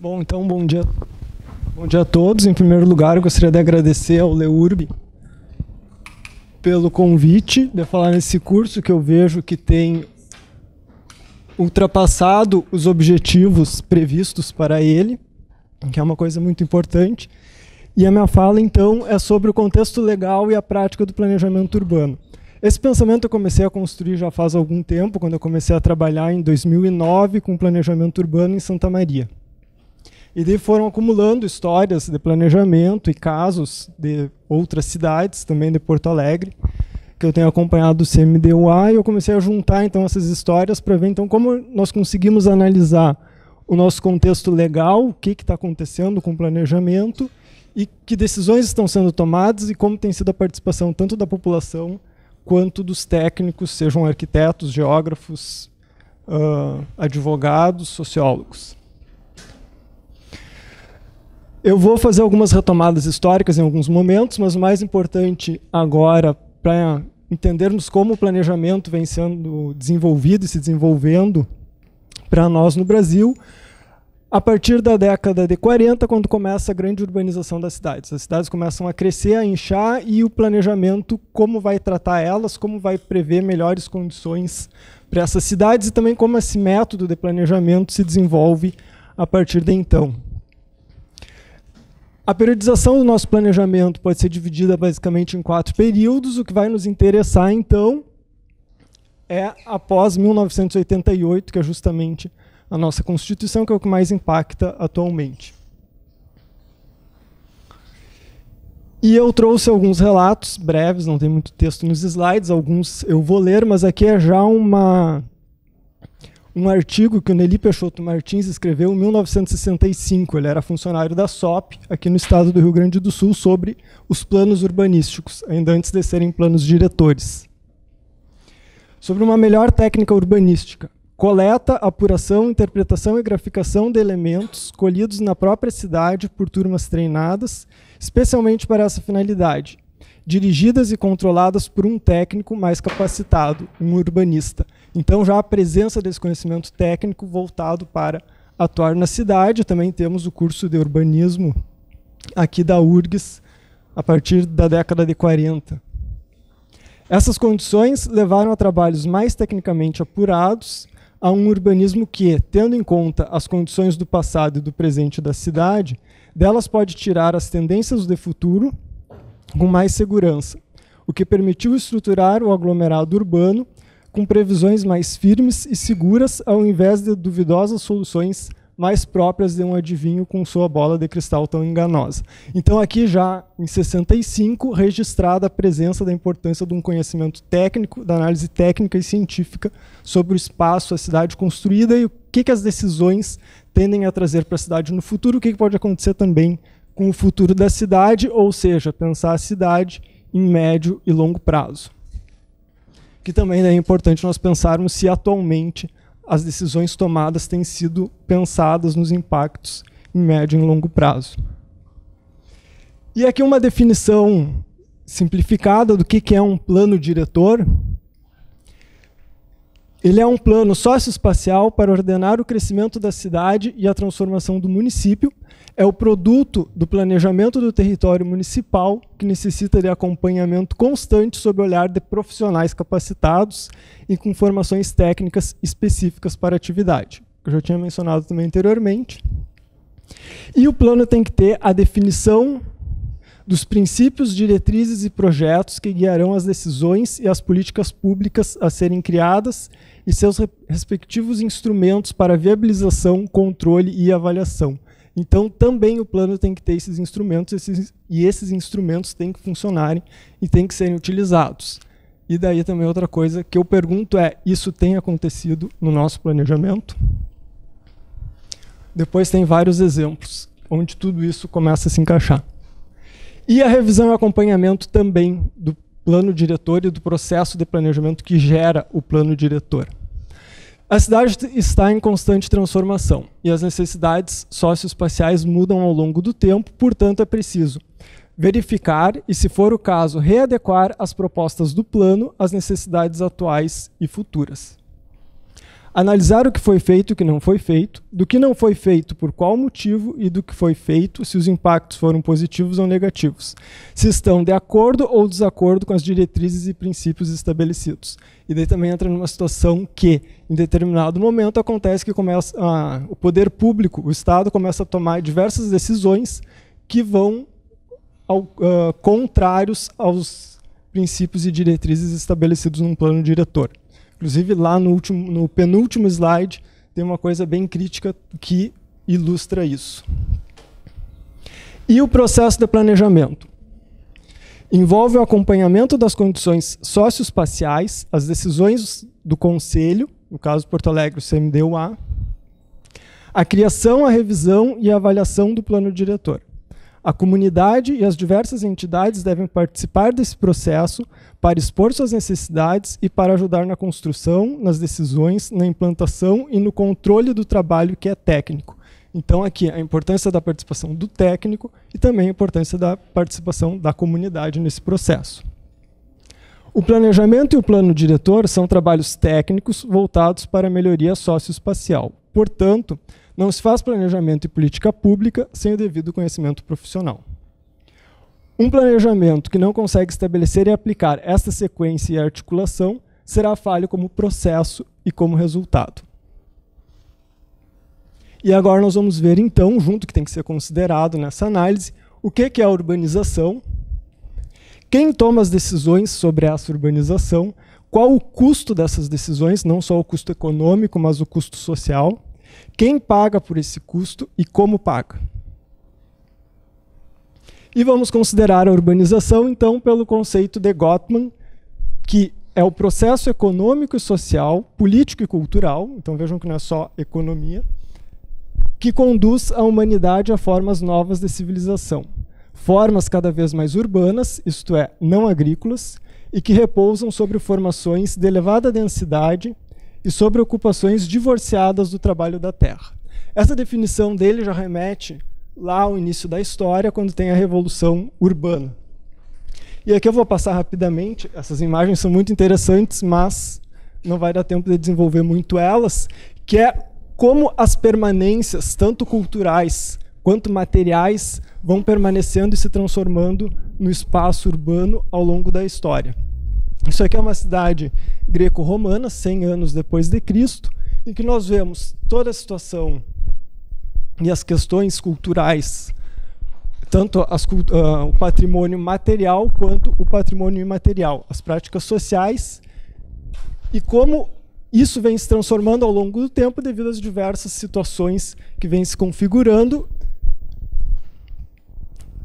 Bom, então, bom dia a todos. Em primeiro lugar, eu gostaria de agradecer ao LEURB pelo convite de falar nesse curso que eu vejo que tem ultrapassado os objetivos previstos para ele, que é uma coisa muito importante. E a minha fala, então, é sobre o contexto legal e a prática do planejamento urbano. Esse pensamento eu comecei a construir já faz algum tempo, quando eu comecei a trabalhar em 2009 com planejamento urbano em Santa Maria. E daí foram acumulando histórias de planejamento e casos de outras cidades, também de Porto Alegre, que eu tenho acompanhado do CMDUA, e eu comecei a juntar então essas histórias para ver então como nós conseguimos analisar o nosso contexto legal, o que está acontecendo com o planejamento e que decisões estão sendo tomadas e como tem sido a participação tanto da população quanto dos técnicos, sejam arquitetos, geógrafos, advogados, sociólogos. Eu vou fazer algumas retomadas históricas em alguns momentos, mas o mais importante agora, para entendermos como o planejamento vem sendo desenvolvido e se desenvolvendo para nós no Brasil, a partir da década de 40, quando começa a grande urbanização das cidades. As cidades começam a crescer, a inchar, e o planejamento, como vai tratar elas, como vai prever melhores condições para essas cidades, e também como esse método de planejamento se desenvolve a partir de então. A periodização do nosso planejamento pode ser dividida basicamente em 4 períodos. O que vai nos interessar, então, é após 1988, que é justamente a nossa Constituição, que é o que mais impacta atualmente. E eu trouxe alguns relatos breves, não tem muito texto nos slides, alguns eu vou ler, mas aqui é já um artigo que o Nelly Peixoto Martins escreveu em 1965. Ele era funcionário da SOP, aqui no estado do Rio Grande do Sul, sobre os planos urbanísticos, ainda antes de serem planos diretores. Sobre uma melhor técnica urbanística. Coleta, apuração, interpretação e graficação de elementos colhidos na própria cidade por turmas treinadas, especialmente para essa finalidade, dirigidas e controladas por um técnico mais capacitado, um urbanista. Então, já a presença desse conhecimento técnico voltado para atuar na cidade. Também temos o curso de urbanismo aqui da URGS, a partir da década de 40. Essas condições levaram a trabalhos mais tecnicamente apurados, a um urbanismo que, tendo em conta as condições do passado e do presente da cidade, delas pode tirar as tendências do futuro com mais segurança, o que permitiu estruturar o aglomerado urbano com previsões mais firmes e seguras, ao invés de duvidosas soluções mais próprias de um adivinho com sua bola de cristal tão enganosa. Então, aqui já em 65, registrada a presença da importância de um conhecimento técnico, da análise técnica e científica sobre o espaço, a cidade construída e o que as decisões tendem a trazer para a cidade no futuro, o que pode acontecer também com o futuro da cidade, ou seja, pensar a cidade em médio e longo prazo. Que também é importante nós pensarmos se atualmente as decisões tomadas têm sido pensadas nos impactos em médio e longo prazo. E aqui uma definição simplificada do que é um plano diretor. Ele é um plano socioespacial para ordenar o crescimento da cidade e a transformação do município. É o produto do planejamento do território municipal, que necessita de acompanhamento constante sob o olhar de profissionais capacitados e com formações técnicas específicas para a atividade, que eu já tinha mencionado também anteriormente. E o plano tem que ter a definição dos princípios, diretrizes e projetos que guiarão as decisões e as políticas públicas a serem criadas e seus respectivos instrumentos para viabilização, controle e avaliação. Então, também o plano tem que ter esses instrumentos, e esses instrumentos têm que funcionarem e têm que serem utilizados. E daí também outra coisa que eu pergunto é, isso tem acontecido no nosso planejamento? Depois tem vários exemplos, onde tudo isso começa a se encaixar. E a revisão e acompanhamento também do plano diretor e do processo de planejamento que gera o plano diretor. A cidade está em constante transformação e as necessidades socioespaciais mudam ao longo do tempo, portanto é preciso verificar e, se for o caso, readequar as propostas do plano às necessidades atuais e futuras. Analisar o que foi feito e o que não foi feito, do que não foi feito por qual motivo e do que foi feito se os impactos foram positivos ou negativos, se estão de acordo ou desacordo com as diretrizes e princípios estabelecidos. E daí também entra numa situação que, em determinado momento, acontece que o poder público, o Estado, começa a tomar diversas decisões que vão contrários aos princípios e diretrizes estabelecidos num plano diretor. Inclusive, lá no penúltimo slide, tem uma coisa bem crítica que ilustra isso. E o processo de planejamento? Envolve o acompanhamento das condições socioespaciais, as decisões do Conselho, no caso de Porto Alegre, o CMDUA, a criação, a revisão e a avaliação do plano diretor. A comunidade e as diversas entidades devem participar desse processo para expor suas necessidades e para ajudar na construção, nas decisões, na implantação e no controle do trabalho que é técnico. Então, aqui, a importância da participação do técnico e também a importância da participação da comunidade nesse processo. O planejamento e o plano diretor são trabalhos técnicos voltados para a melhoria socioespacial. Portanto, não se faz planejamento e política pública sem o devido conhecimento profissional. Um planejamento que não consegue estabelecer e aplicar esta sequência e articulação será falho como processo e como resultado. E agora nós vamos ver, então, junto que tem que ser considerado nessa análise, o que é a urbanização, quem toma as decisões sobre essa urbanização, qual o custo dessas decisões, não só o custo econômico, mas o custo social, quem paga por esse custo e como paga. E vamos considerar a urbanização, então, pelo conceito de Gottman, que é o processo econômico e social, político e cultural, então vejam que não é só economia, que conduz a humanidade a formas novas de civilização. Formas cada vez mais urbanas, isto é, não agrícolas, e que repousam sobre formações de elevada densidade e sobre ocupações divorciadas do trabalho da terra. Essa definição dele já remete lá ao início da história, quando tem a Revolução Urbana. E aqui eu vou passar rapidamente, essas imagens são muito interessantes, mas não vai dar tempo de desenvolver muito elas, que é como as permanências, tanto culturais quanto materiais, vão permanecendo e se transformando no espaço urbano ao longo da história. Isso aqui é uma cidade greco-romana, 100 anos depois de Cristo, em que nós vemos toda a situação e as questões culturais, tanto o patrimônio material quanto o patrimônio imaterial, as práticas sociais, e como isso vem se transformando ao longo do tempo devido às diversas situações que vêm se configurando,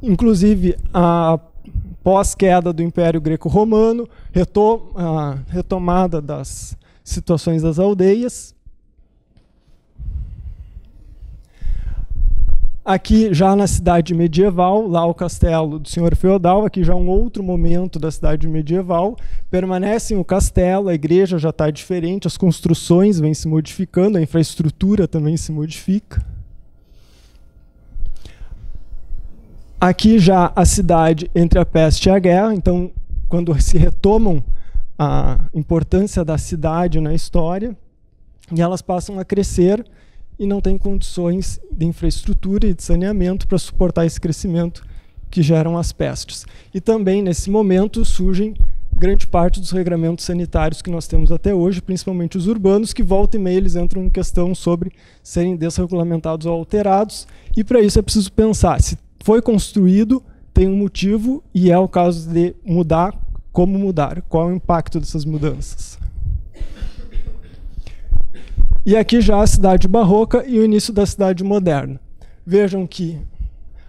inclusive a pós-queda do Império Greco-Romano, retomada das situações das aldeias. Aqui já na cidade medieval, lá o castelo do senhor feudal, aqui já um outro momento da cidade medieval, permanecem o castelo, a igreja já está diferente, as construções vêm se modificando, a infraestrutura também se modifica. Aqui já a cidade entre a peste e a guerra, então quando se retomam a importância da cidade na história, e elas passam a crescer e não têm condições de infraestrutura e de saneamento para suportar esse crescimento que geram as pestes. E também, nesse momento, surgem grande parte dos regramentos sanitários que nós temos até hoje, principalmente os urbanos, que volta e meia eles entram em questão sobre serem desregulamentados ou alterados, e para isso é preciso pensar, se foi construído, tem um motivo, e é o caso de mudar, como mudar, qual é o impacto dessas mudanças. E aqui já a cidade barroca e o início da cidade moderna. Vejam que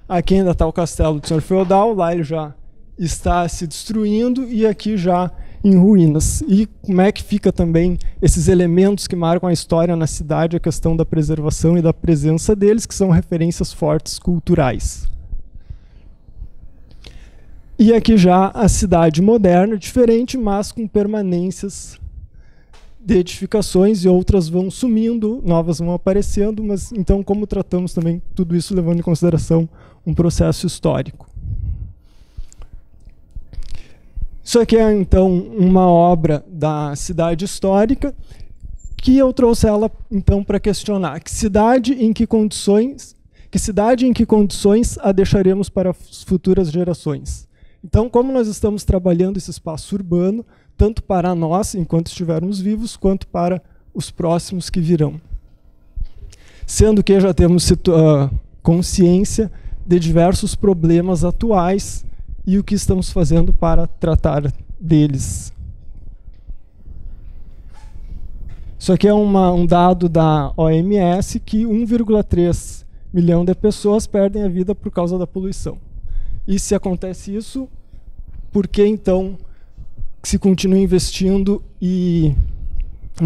aqui ainda está o castelo do senhor feudal, lá ele já está se destruindo e aqui já em ruínas. E como é que fica também esses elementos que marcam a história na cidade, a questão da preservação e da presença deles, que são referências fortes culturais. E aqui já a cidade moderna, diferente, mas com permanências de edificações, e outras vão sumindo, novas vão aparecendo, mas então como tratamos também tudo isso levando em consideração um processo histórico. Isso aqui é então uma obra da cidade histórica que eu trouxe ela então para questionar que cidade em que condições a deixaremos para as futuras gerações. Então, como nós estamos trabalhando esse espaço urbano, tanto para nós, enquanto estivermos vivos, quanto para os próximos que virão. Sendo que já temos consciência de diversos problemas atuais e o que estamos fazendo para tratar deles. Isso aqui é um dado da OMS que 1,3 milhão de pessoas perdem a vida por causa da poluição. E se acontece isso, por que então se continua investindo em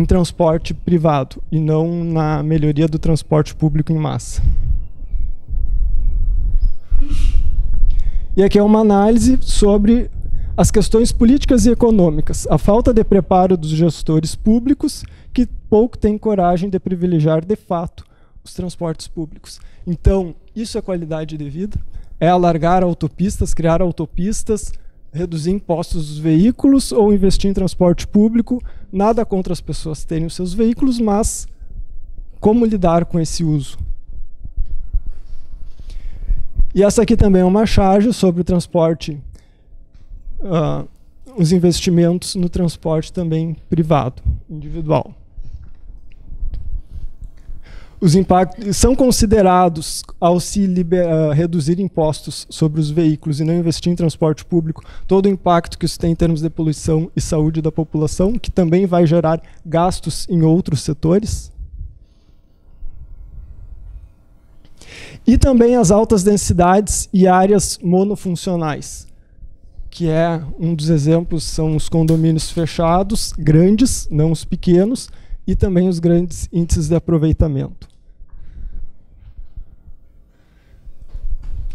transporte privado e não na melhoria do transporte público em massa? E aqui é uma análise sobre as questões políticas e econômicas, a falta de preparo dos gestores públicos que pouco têm coragem de privilegiar de fato os transportes públicos. Então, isso é qualidade de vida? É alargar autopistas, criar autopistas, reduzir impostos dos veículos ou investir em transporte público? Nada contra as pessoas terem os seus veículos, mas como lidar com esse uso? E essa aqui também é uma charge sobre o transporte, os investimentos no transporte também privado, individual. Os impactos são considerados, ao se reduzir impostos sobre os veículos e não investir em transporte público, todo o impacto que isso tem em termos de poluição e saúde da população, que também vai gerar gastos em outros setores. E também as altas densidades e áreas monofuncionais, que é um dos exemplos, são os condomínios fechados, grandes, não os pequenos, e também os grandes índices de aproveitamento.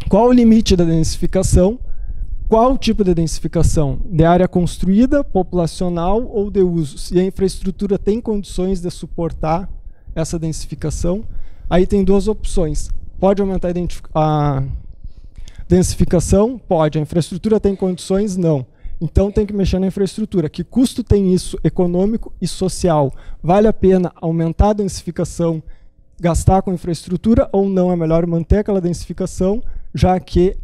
Qual o limite da densificação? Qual o tipo de densificação? De área construída, populacional ou de usos? E a infraestrutura tem condições de suportar essa densificação? Aí tem duas opções. Pode aumentar a densificação? Pode. A infraestrutura tem condições? Não. Então tem que mexer na infraestrutura. Que custo tem isso econômico e social? Vale a pena aumentar a densificação, gastar com infraestrutura ou não? É melhor manter aquela densificação, já que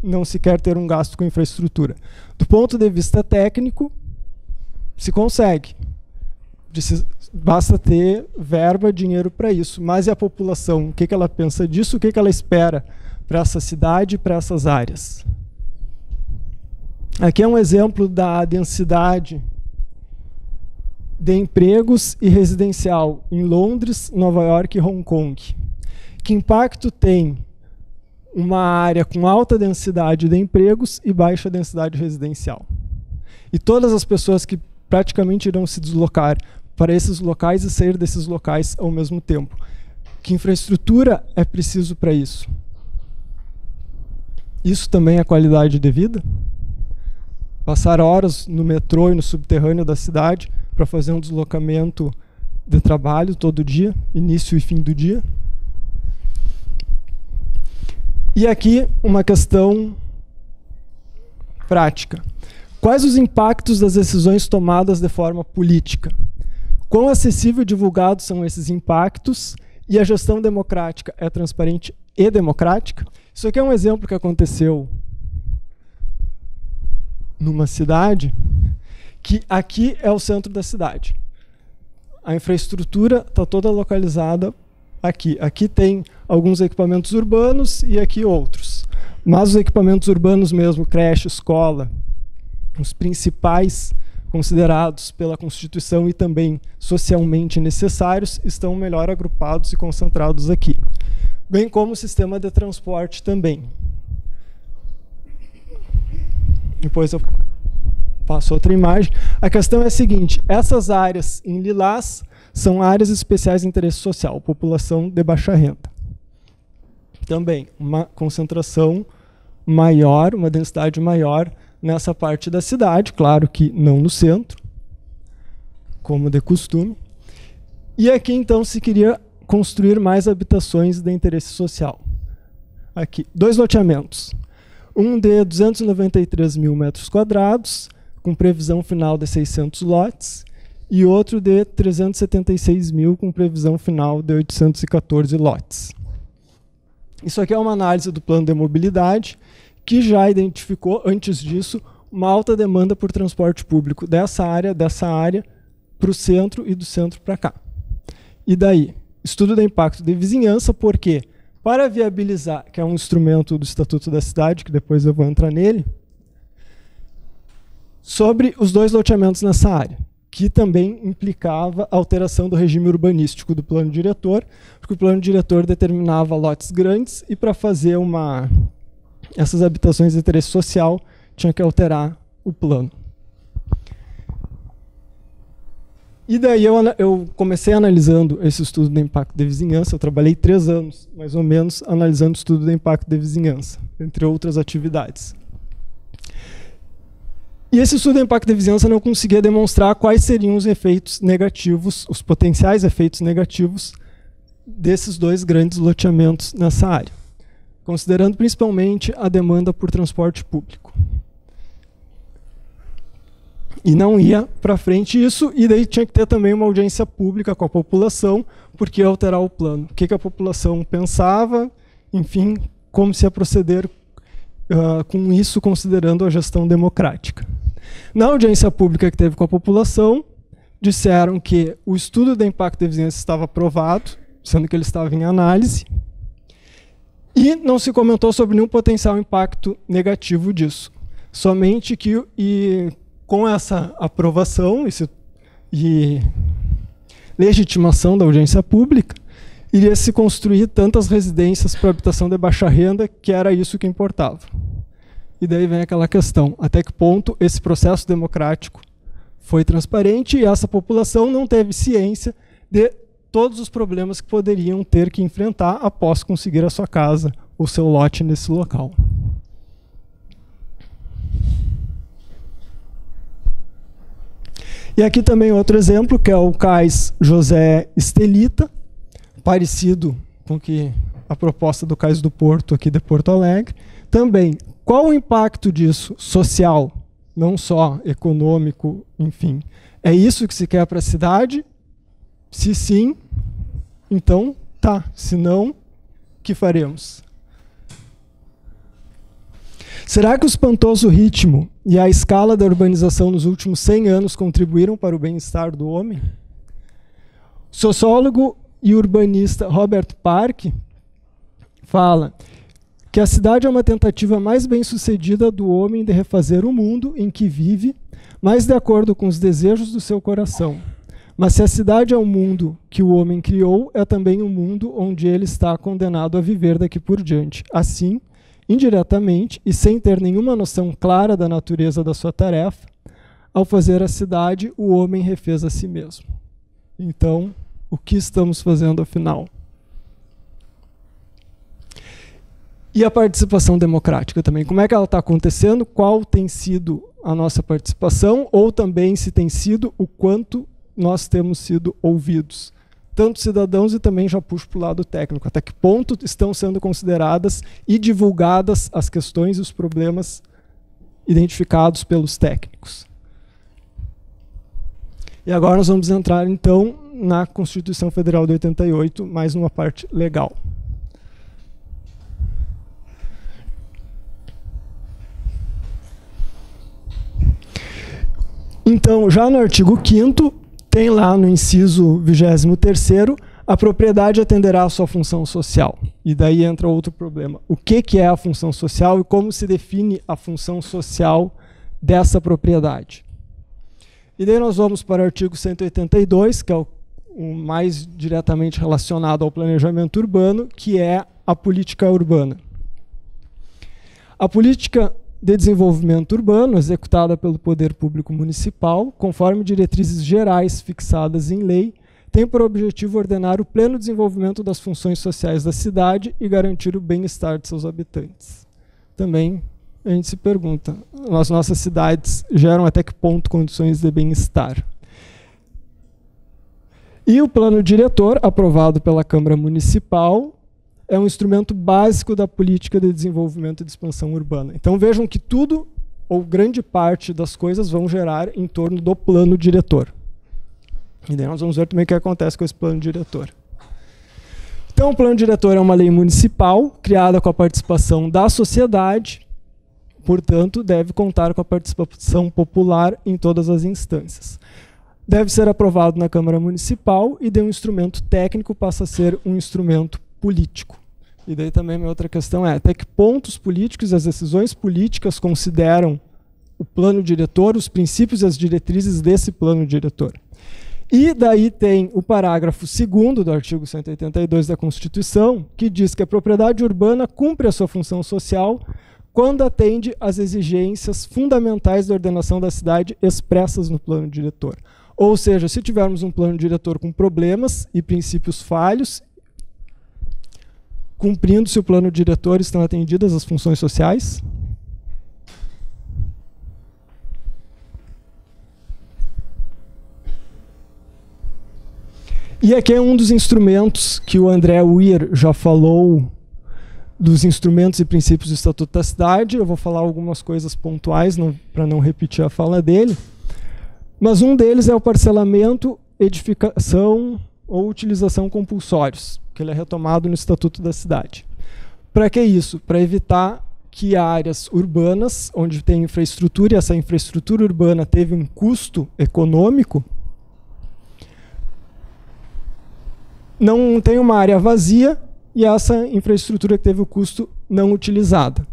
não se quer ter um gasto com infraestrutura. Do ponto de vista técnico, se consegue. Basta ter verba, dinheiro para isso. Mas e a população? O que ela pensa disso? O que ela espera para essa cidade e para essas áreas? Aqui é um exemplo da densidade de empregos e residencial em Londres, Nova York e Hong Kong. Que impacto tem uma área com alta densidade de empregos e baixa densidade residencial? E todas as pessoas que praticamente irão se deslocar para esses locais e sair desses locais ao mesmo tempo. Que infraestrutura é preciso para isso? Isso também é qualidade de vida? Passar horas no metrô e no subterrâneo da cidade para fazer um deslocamento de trabalho todo dia, início e fim do dia. E aqui uma questão prática. Quais os impactos das decisões tomadas de forma política? Quão acessível e divulgado são esses impactos? E a gestão democrática é transparente e democrática? Isso aqui é um exemplo que aconteceu numa cidade, que aqui é o centro da cidade. A infraestrutura está toda localizada aqui. Aqui tem alguns equipamentos urbanos e aqui outros. Mas os equipamentos urbanos mesmo, creche, escola, os principais considerados pela Constituição e também socialmente necessários, estão melhor agrupados e concentrados aqui. Bem como o sistema de transporte também. Depois eu passo outra imagem. A questão é a seguinte: essas áreas em lilás são áreas especiais de interesse social, população de baixa renda. Também uma concentração maior, uma densidade maior nessa parte da cidade, claro que não no centro, como de costume. E aqui então se queria construir mais habitações de interesse social. Aqui, 2 loteamentos. Um de 293 mil metros quadrados, com previsão final de 600 lotes, e outro de 376 mil, com previsão final de 814 lotes. Isso aqui é uma análise do plano de mobilidade, que já identificou, antes disso, uma alta demanda por transporte público dessa área para o centro e do centro para cá. E daí? Estudo do impacto de vizinhança, porque para viabilizar, que é um instrumento do Estatuto da Cidade, que depois eu vou entrar nele, sobre os 2 loteamentos nessa área, que também implicava a alteração do regime urbanístico do plano diretor, porque o plano diretor determinava lotes grandes e para fazer essas habitações de interesse social tinha que alterar o plano. E daí eu comecei analisando esse estudo do impacto de vizinhança. Eu trabalhei 3 anos, mais ou menos, analisando o estudo do impacto de vizinhança, entre outras atividades. E esse estudo do impacto de vizinhança não conseguia demonstrar quais seriam os efeitos negativos, os potenciais efeitos negativos desses 2 grandes loteamentos nessa área, considerando principalmente a demanda por transporte público. E não ia para frente isso, e daí tinha que ter também uma audiência pública com a população, porque ia alterar o plano. O que a população pensava, enfim, como se ia proceder com isso, considerando a gestão democrática. Na audiência pública que teve com a população, disseram que o estudo de impacto de vizinhança estava aprovado, sendo que ele estava em análise, e não se comentou sobre nenhum potencial impacto negativo disso. Somente que com essa aprovação e legitimação da audiência pública, iria se construir tantas residências para habitação de baixa renda, que era isso que importava. E daí vem aquela questão, até que ponto esse processo democrático foi transparente e essa população não teve ciência de todos os problemas que poderiam ter que enfrentar após conseguir a sua casa ou seu lote nesse local. E aqui também outro exemplo, que é o Cais José Estelita, parecido com a proposta do Cais do Porto, aqui de Porto Alegre. Também, qual o impacto disso social, não só econômico, enfim? É isso que se quer para a cidade? Se sim, então tá. Se não, o que faremos? Será que o espantoso ritmo e a escala da urbanização nos últimos 100 anos contribuíram para o bem-estar do homem? O sociólogo e urbanista Robert Park fala que a cidade é uma tentativa mais bem-sucedida do homem de refazer o mundo em que vive, mais de acordo com os desejos do seu coração. Mas se a cidade é o mundo que o homem criou, é também o mundo onde ele está condenado a viver daqui por diante. Assim, indiretamente e sem ter nenhuma noção clara da natureza da sua tarefa, ao fazer a cidade, o homem refez a si mesmo. Então, o que estamos fazendo afinal? E a participação democrática também, como é que ela está acontecendo? Qual tem sido a nossa participação? Ou também se tem sido o quanto nós temos sido ouvidos? Tanto cidadãos e também já puxo para o lado técnico. Até que ponto estão sendo consideradas e divulgadas as questões e os problemas identificados pelos técnicos? E agora nós vamos entrar, então, na Constituição Federal de 88, mais numa parte legal. Então, já no artigo 5º, tem lá no inciso 23º, a propriedade atenderá à sua função social. E daí entra outro problema. O que é a função social e como se define a função social dessa propriedade? E daí nós vamos para o artigo 182, que é o mais diretamente relacionado ao planejamento urbano, que é a política urbana. A política de desenvolvimento urbano, executada pelo poder público municipal, conforme diretrizes gerais fixadas em lei, tem por objetivo ordenar o pleno desenvolvimento das funções sociais da cidade e garantir o bem-estar de seus habitantes. Também a gente se pergunta, as nossas cidades geram até que ponto condições de bem-estar? E o plano diretor, aprovado pela Câmara Municipal, é um instrumento básico da política de desenvolvimento e de expansão urbana. Então vejam que tudo, ou grande parte das coisas, vão gerar em torno do plano diretor. E daí nós vamos ver também o que acontece com esse plano diretor. Então, o plano diretor é uma lei municipal, criada com a participação da sociedade, portanto, deve contar com a participação popular em todas as instâncias. Deve ser aprovado na Câmara Municipal e de um instrumento técnico passa a ser um instrumento político. E daí também a minha outra questão é até que ponto os políticos e as decisões políticas consideram o plano diretor, os princípios e as diretrizes desse plano diretor. E daí tem o parágrafo 2º do artigo 182 da Constituição, que diz que a propriedade urbana cumpre a sua função social quando atende às exigências fundamentais da ordenação da cidade expressas no plano diretor. Ou seja, se tivermos um plano diretor com problemas e princípios falhos, cumprindo-se o plano diretor, estão atendidas as funções sociais? E aqui é um dos instrumentos que o André Weir já falou, dos instrumentos e princípios do Estatuto da Cidade. Eu vou falar algumas coisas pontuais para não repetir a fala dele. Mas um deles é o parcelamento, edificação ou utilização compulsórios, que ele é retomado no Estatuto da Cidade. Para que isso? Para evitar que áreas urbanas, onde tem infraestrutura, e essa infraestrutura urbana teve um custo econômico, não tem uma área vazia e essa infraestrutura que teve o custo não utilizada.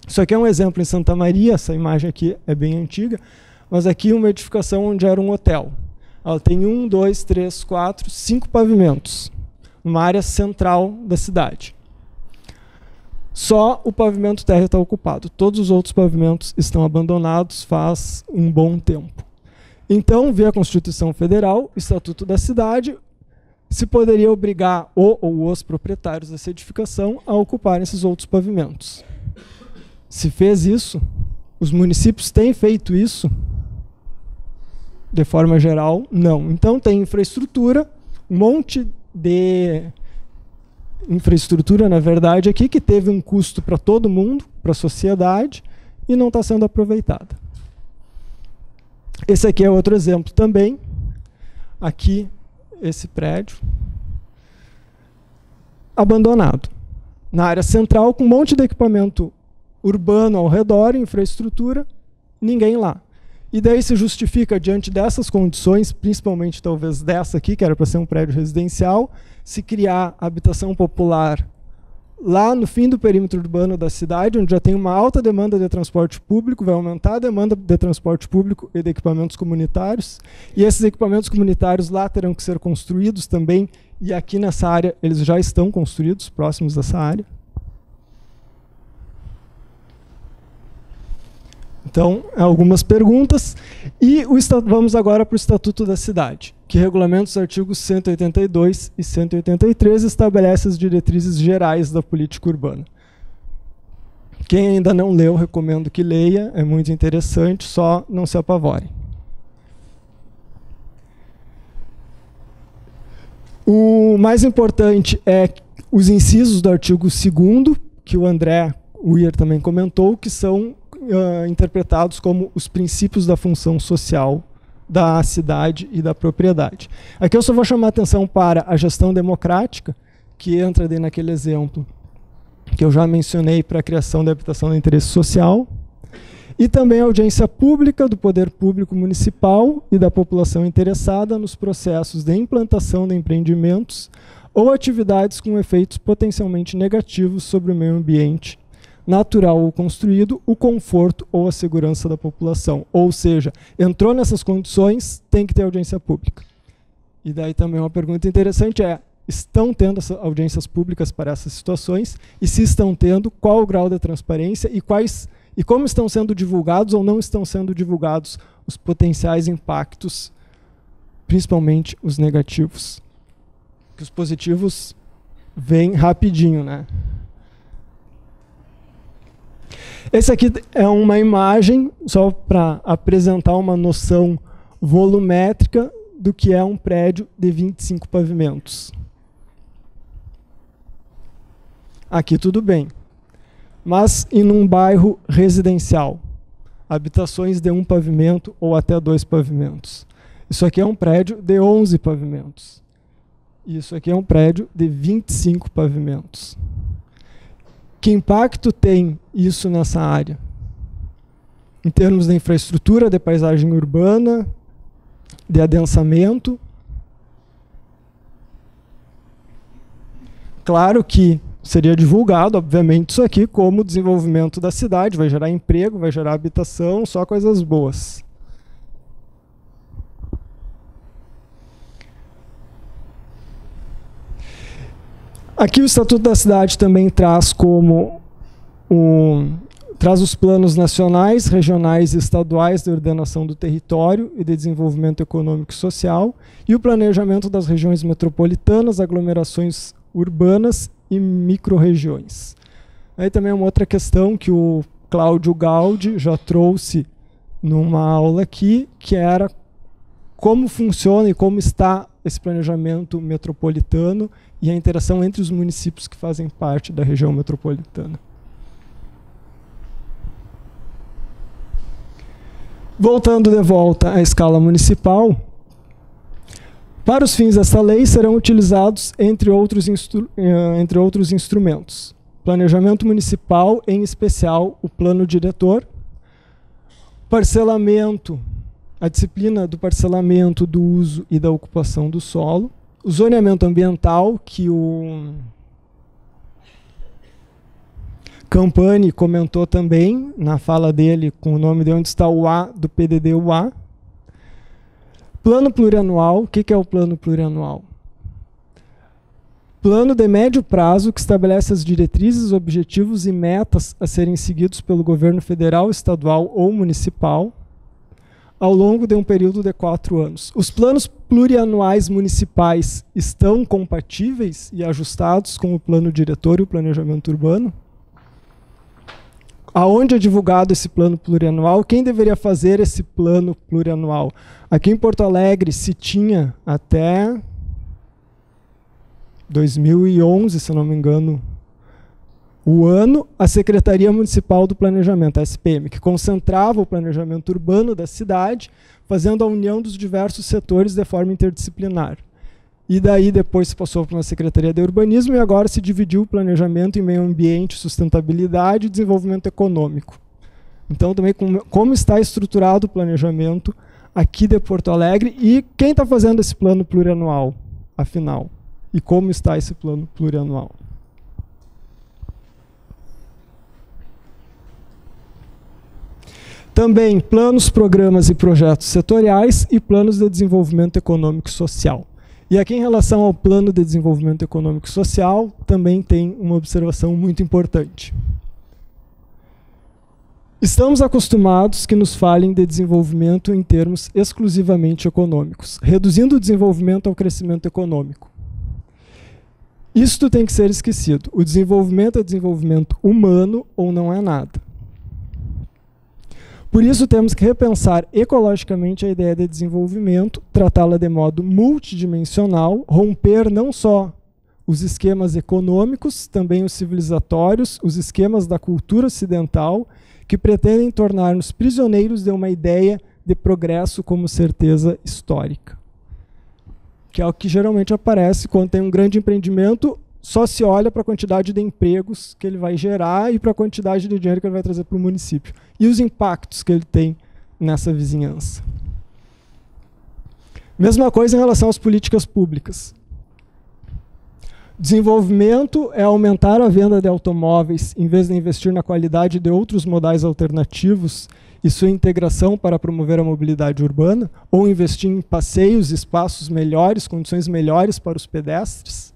Isso aqui é um exemplo em Santa Maria, essa imagem aqui é bem antiga, mas aqui uma edificação onde era um hotel. Ela tem 1, 2, 3, 4, 5 pavimentos, numa área central da cidade. Só o pavimento terra está ocupado, todos os outros pavimentos estão abandonados faz um bom tempo. Então, via Constituição Federal, Estatuto da Cidade, se poderia obrigar o ou os proprietários dessa edificação a ocuparem esses outros pavimentos. Se fez isso, os municípios têm feito isso, de forma geral, não. Então tem infraestrutura, um monte de infraestrutura, na verdade, aqui que teve um custo para todo mundo, para a sociedade, e não está sendo aproveitada. Esse aqui é outro exemplo também. Aqui, esse prédio abandonado na área central, com um monte de equipamento urbano ao redor, infraestrutura, ninguém lá. E daí se justifica, diante dessas condições, principalmente talvez dessa aqui, que era para ser um prédio residencial, se criar habitação popular lá no fim do perímetro urbano da cidade, onde já tem uma alta demanda de transporte público, vai aumentar a demanda de transporte público e de equipamentos comunitários, e esses equipamentos comunitários lá terão que ser construídos também, e aqui nessa área eles já estão construídos, próximos dessa área. Então, algumas perguntas. E vamos agora para o Estatuto da Cidade, que regulamenta os artigos 182 e 183 e estabelece as diretrizes gerais da política urbana. Quem ainda não leu, recomendo que leia, é muito interessante, só não se apavorem. O mais importante é os incisos do artigo 2º, que o André Weir também comentou, que são interpretados como os princípios da função social da cidade e da propriedade. Aqui eu só vou chamar a atenção para a gestão democrática, que entra naquele exemplo que eu já mencionei para a criação da habitação de interesse social, e também a audiência pública do poder público municipal e da população interessada nos processos de implantação de empreendimentos ou atividades com efeitos potencialmente negativos sobre o meio ambiente natural ou construído, o conforto ou a segurança da população. Ou seja, entrou nessas condições, tem que ter audiência pública. E daí também uma pergunta interessante é, estão tendo audiências públicas para essas situações? E se estão tendo, qual o grau de transparência e como estão sendo divulgados ou não estão sendo divulgados os potenciais impactos, principalmente os negativos? Que os positivos vêm rapidinho, né? Esse aqui é uma imagem, só para apresentar uma noção volumétrica do que é um prédio de 25 pavimentos. Aqui tudo bem. Mas em um bairro residencial, habitações de 1 pavimento ou até 2 pavimentos. Isso aqui é um prédio de 11 pavimentos. Isso aqui é um prédio de 25 pavimentos. Que impacto tem isso nessa área? Em termos de infraestrutura, de paisagem urbana, de adensamento. Claro que seria divulgado, obviamente, isso aqui como desenvolvimento da cidade, vai gerar emprego, vai gerar habitação, só coisas boas. Aqui o Estatuto da Cidade também traz traz os planos nacionais, regionais e estaduais de ordenação do território e de desenvolvimento econômico e social e o planejamento das regiões metropolitanas, aglomerações urbanas e micro-regiões. Aí também é uma outra questão que o Cláudio Gaudi já trouxe numa aula aqui, que era como funciona e como está esse planejamento metropolitano e a interação entre os municípios que fazem parte da região metropolitana. Voltando de volta à escala municipal, para os fins dessa lei serão utilizados, entre outros instrumentos, planejamento municipal, em especial o plano diretor, parcelamento, a disciplina do parcelamento, do uso e da ocupação do solo, o zoneamento ambiental, que o Campani comentou também na fala dele, com o nome de onde está o A do PDD-UA. Plano plurianual. O que é o plano plurianual? Plano de médio prazo que estabelece as diretrizes, objetivos e metas a serem seguidos pelo governo federal, estadual ou municipal ao longo de um período de 4 anos. Os planos plurianuais municipais estão compatíveis e ajustados com o plano diretor e o planejamento urbano? Aonde é divulgado esse plano plurianual? Quem deveria fazer esse plano plurianual? Aqui em Porto Alegre se tinha até 2011, se não me engano, o ano, a Secretaria Municipal do Planejamento, a SPM, que concentrava o planejamento urbano da cidade, fazendo a união dos diversos setores de forma interdisciplinar. E daí depois se passou para uma Secretaria de Urbanismo e agora se dividiu o planejamento em meio ambiente, sustentabilidade e desenvolvimento econômico. Então também como está estruturado o planejamento aqui de Porto Alegre e quem está fazendo esse plano plurianual, afinal, e como está esse plano plurianual. Também planos, programas e projetos setoriais e planos de desenvolvimento econômico e social. E aqui em relação ao plano de desenvolvimento econômico e social, também tem uma observação muito importante. Estamos acostumados que nos falem de desenvolvimento em termos exclusivamente econômicos, reduzindo o desenvolvimento ao crescimento econômico. Isto tem que ser esquecido. O desenvolvimento é desenvolvimento humano ou não é nada. Por isso, temos que repensar ecologicamente a ideia de desenvolvimento, tratá-la de modo multidimensional, romper não só os esquemas econômicos, também os civilizatórios, os esquemas da cultura ocidental, que pretendem tornar-nos prisioneiros de uma ideia de progresso como certeza histórica. Que é o que geralmente aparece quando tem um grande empreendimento, só se olha para a quantidade de empregos que ele vai gerar e para a quantidade de dinheiro que ele vai trazer para o município. E os impactos que ele tem nessa vizinhança. Mesma coisa em relação às políticas públicas. Desenvolvimento é aumentar a venda de automóveis em vez de investir na qualidade de outros modais alternativos e sua integração para promover a mobilidade urbana, ou investir em passeios, espaços melhores, condições melhores para os pedestres.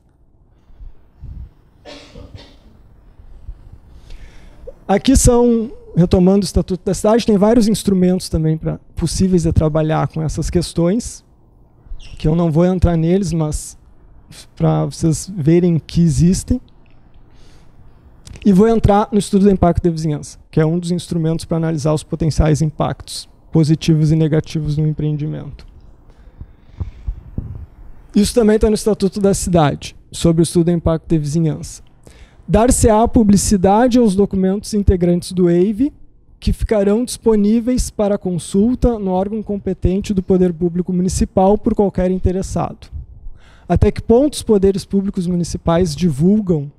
Aqui são, retomando o Estatuto da Cidade, tem vários instrumentos também possíveis de trabalhar com essas questões, que eu não vou entrar neles, mas para vocês verem que existem. E vou entrar no estudo do impacto da vizinhança, que é um dos instrumentos para analisar os potenciais impactos positivos e negativos no empreendimento. Isso também está no Estatuto da Cidade, sobre o estudo do impacto da vizinhança. Dar-se-á publicidade aos documentos integrantes do EIV, que ficarão disponíveis para consulta no órgão competente do Poder Público Municipal por qualquer interessado. Até que ponto os poderes públicos municipais divulgam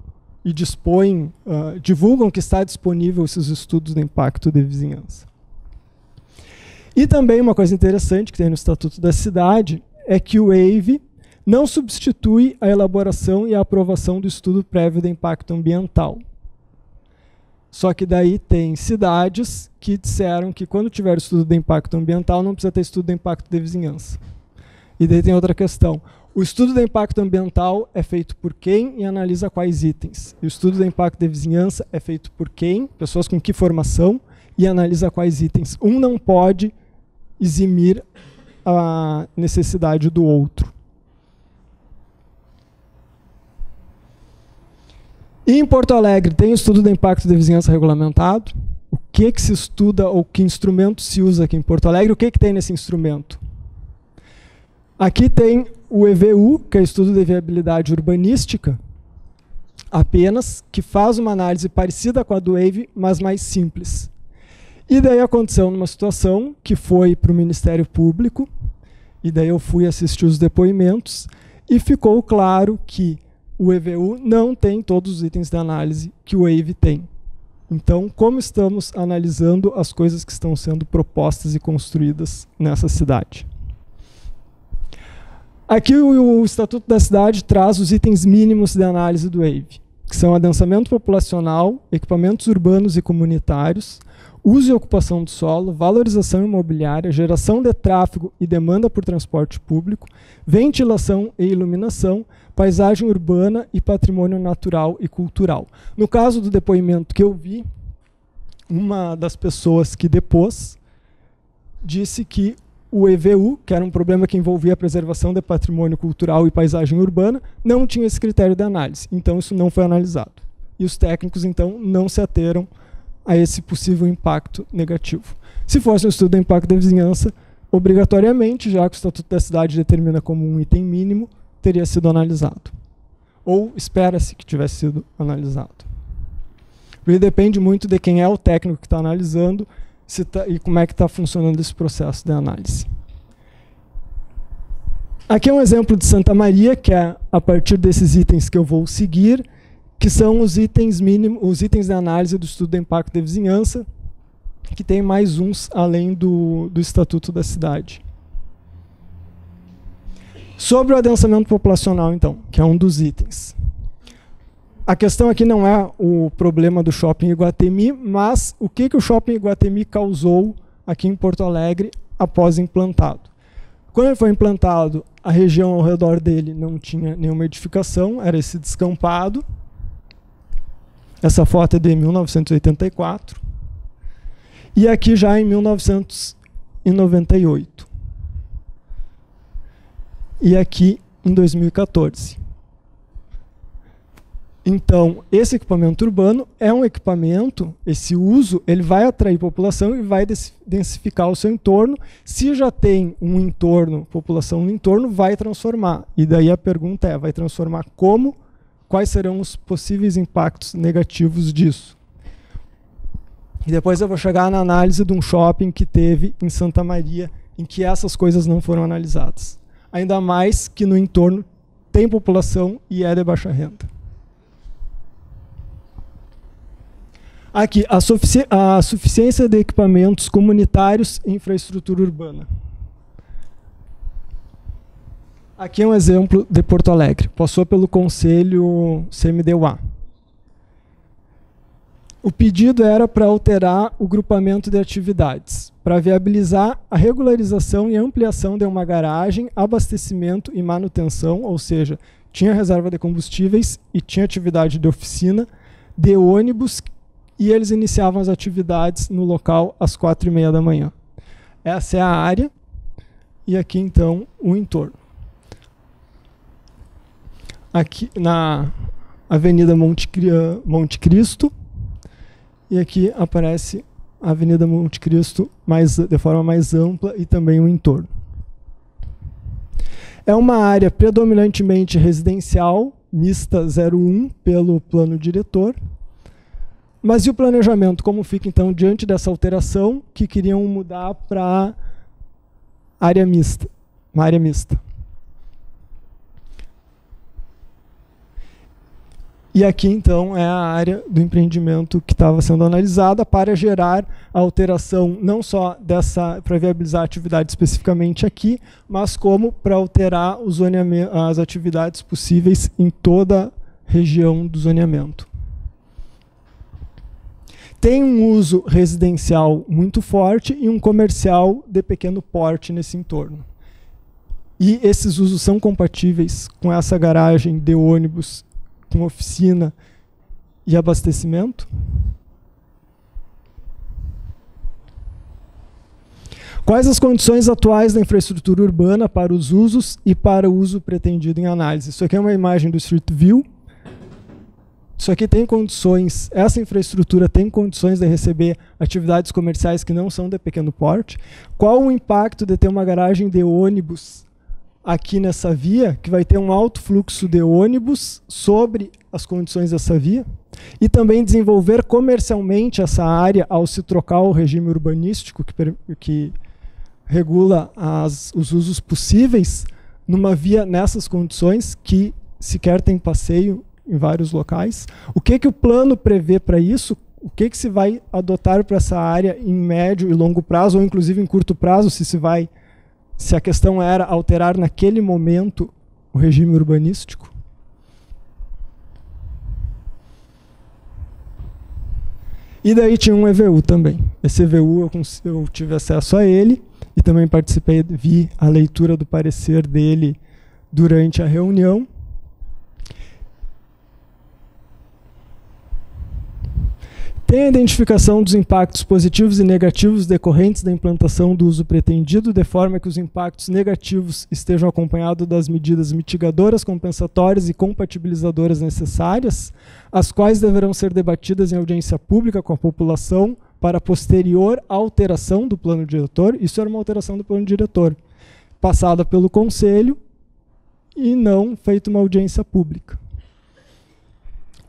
e dispõem, divulgam que está disponível esses estudos de impacto de vizinhança. E também uma coisa interessante que tem no Estatuto da Cidade é que o EIV não substitui a elaboração e a aprovação do estudo prévio de impacto ambiental. Só que daí tem cidades que disseram que quando tiver estudo de impacto ambiental não precisa ter estudo de impacto de vizinhança. E daí tem outra questão. O estudo de impacto ambiental é feito por quem e analisa quais itens. E o estudo de impacto de vizinhança é feito por quem, pessoas com que formação, e analisa quais itens. Um não pode eximir a necessidade do outro. E em Porto Alegre tem o estudo de impacto de vizinhança regulamentado. O que se estuda ou que instrumento se usa aqui em Porto Alegre? O que tem nesse instrumento? Aqui tem o EVU, que é o Estudo de Viabilidade Urbanística, apenas, que faz uma análise parecida com a do EIV, mas mais simples. E daí aconteceu numa situação que foi para o Ministério Público, e daí eu fui assistir os depoimentos, e ficou claro que o EVU não tem todos os itens de análise que o EIV tem. Então, como estamos analisando as coisas que estão sendo propostas e construídas nessa cidade? Aqui o Estatuto da Cidade traz os itens mínimos de análise do EIV, que são adensamento populacional, equipamentos urbanos e comunitários, uso e ocupação do solo, valorização imobiliária, geração de tráfego e demanda por transporte público, ventilação e iluminação, paisagem urbana e patrimônio natural e cultural. No caso do depoimento que eu vi, uma das pessoas que depôs disse que o EVU, que era um problema que envolvia a preservação de patrimônio cultural e paisagem urbana, não tinha esse critério de análise. Então, isso não foi analisado. E os técnicos, então, não se ateram a esse possível impacto negativo. Se fosse um estudo de impacto da vizinhança, obrigatoriamente, já que o Estatuto da Cidade determina como um item mínimo, teria sido analisado. Ou espera-se que tivesse sido analisado. Porque depende muito de quem é o técnico que está analisando e como é que está funcionando esse processo de análise. Aqui é um exemplo de Santa Maria, que é a partir desses itens que eu vou seguir, que são os itens mínimos, os itens de análise do estudo de impacto de vizinhança, que tem mais uns além do Estatuto da Cidade. Sobre o adensamento populacional, então, que é um dos itens. A questão aqui não é o problema do Shopping Iguatemi, mas o que o Shopping Iguatemi causou aqui em Porto Alegre após implantado. Quando ele foi implantado, a região ao redor dele não tinha nenhuma edificação, era esse descampado. Essa foto é de 1984. E aqui já em 1998. E aqui em 2014. Então, esse equipamento urbano é um equipamento, esse uso, ele vai atrair população e vai densificar o seu entorno. Se já tem um entorno, população no entorno, vai transformar. E daí a pergunta é, vai transformar como? Quais serão os possíveis impactos negativos disso? E depois eu vou chegar na análise de um shopping que teve em Santa Maria, em que essas coisas não foram analisadas. Ainda mais que no entorno tem população e é de baixa renda. Aqui, a suficiência de equipamentos comunitários e infraestrutura urbana. Aqui é um exemplo de Porto Alegre. Passou pelo Conselho CMDUA. O pedido era para alterar o grupamento de atividades, para viabilizar a regularização e ampliação de uma garagem, abastecimento e manutenção, ou seja, tinha reserva de combustíveis e tinha atividade de oficina, de ônibus, e eles iniciavam as atividades no local às 4h30 da manhã. Essa é a área, e aqui então o entorno. Aqui na Avenida Monte Cristo, e aqui aparece a Avenida Monte Cristo de forma mais ampla e também o entorno. É uma área predominantemente residencial, mista 01 pelo plano diretor, Mas e o planejamento? Como fica, então, diante dessa alteração que queriam mudar para área mista, uma área mista? E aqui, então, é a área do empreendimento que estava sendo analisada para gerar a alteração não só dessa, para viabilizar a atividade especificamente aqui, mas como para alterar o zoneamento, as atividades possíveis em toda a região do zoneamento. Tem um uso residencial muito forte e um comercial de pequeno porte nesse entorno. E esses usos são compatíveis com essa garagem de ônibus com oficina e abastecimento? Quais as condições atuais da infraestrutura urbana para os usos e para o uso pretendido em análise? Isso aqui é uma imagem do Street View. Isso aqui tem condições, essa infraestrutura tem condições de receber atividades comerciais que não são de pequeno porte. Qual o impacto de ter uma garagem de ônibus aqui nessa via, que vai ter um alto fluxo de ônibus sobre as condições dessa via, e também desenvolver comercialmente essa área ao se trocar o regime urbanístico que regula os usos possíveis numa via nessas condições que sequer tem passeio em vários locais. O que o plano prevê para isso? O que se vai adotar para essa área em médio e longo prazo, ou inclusive em curto prazo, se a questão era alterar naquele momento o regime urbanístico? E daí tinha um EVU também. Esse EVU eu tive acesso a ele e também participei, vi a leitura do parecer dele durante a reunião. Tem a identificação dos impactos positivos e negativos decorrentes da implantação do uso pretendido, de forma que os impactos negativos estejam acompanhados das medidas mitigadoras, compensatórias e compatibilizadoras necessárias, as quais deverão ser debatidas em audiência pública com a população para posterior alteração do plano diretor. Isso era uma alteração do plano diretor, passada pelo Conselho e não feita uma audiência pública.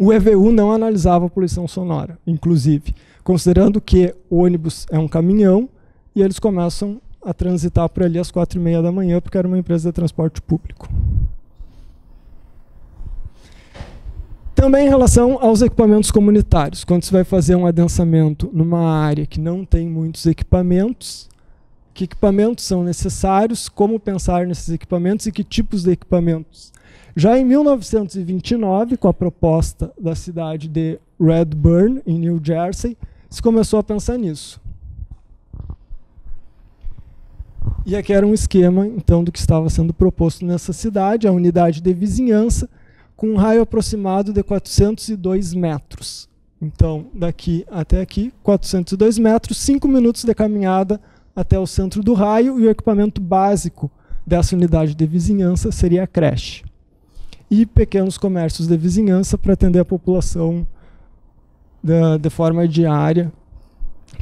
O EVU não analisava a poluição sonora, inclusive, considerando que o ônibus é um caminhão e eles começam a transitar por ali às 4h30 da manhã, porque era uma empresa de transporte público. Também em relação aos equipamentos comunitários, quando você vai fazer um adensamento numa área que não tem muitos equipamentos, que equipamentos são necessários, como pensar nesses equipamentos e que tipos de equipamentos. Já em 1929, com a proposta da cidade de Redburn, em New Jersey, se começou a pensar nisso. E aqui era um esquema, então, do que estava sendo proposto nessa cidade, a unidade de vizinhança, com um raio aproximado de 402 metros. Então, daqui até aqui, 402 metros, 5 minutos de caminhada até o centro do raio, e o equipamento básico dessa unidade de vizinhança seria a creche. E pequenos comércios de vizinhança para atender a população de forma diária,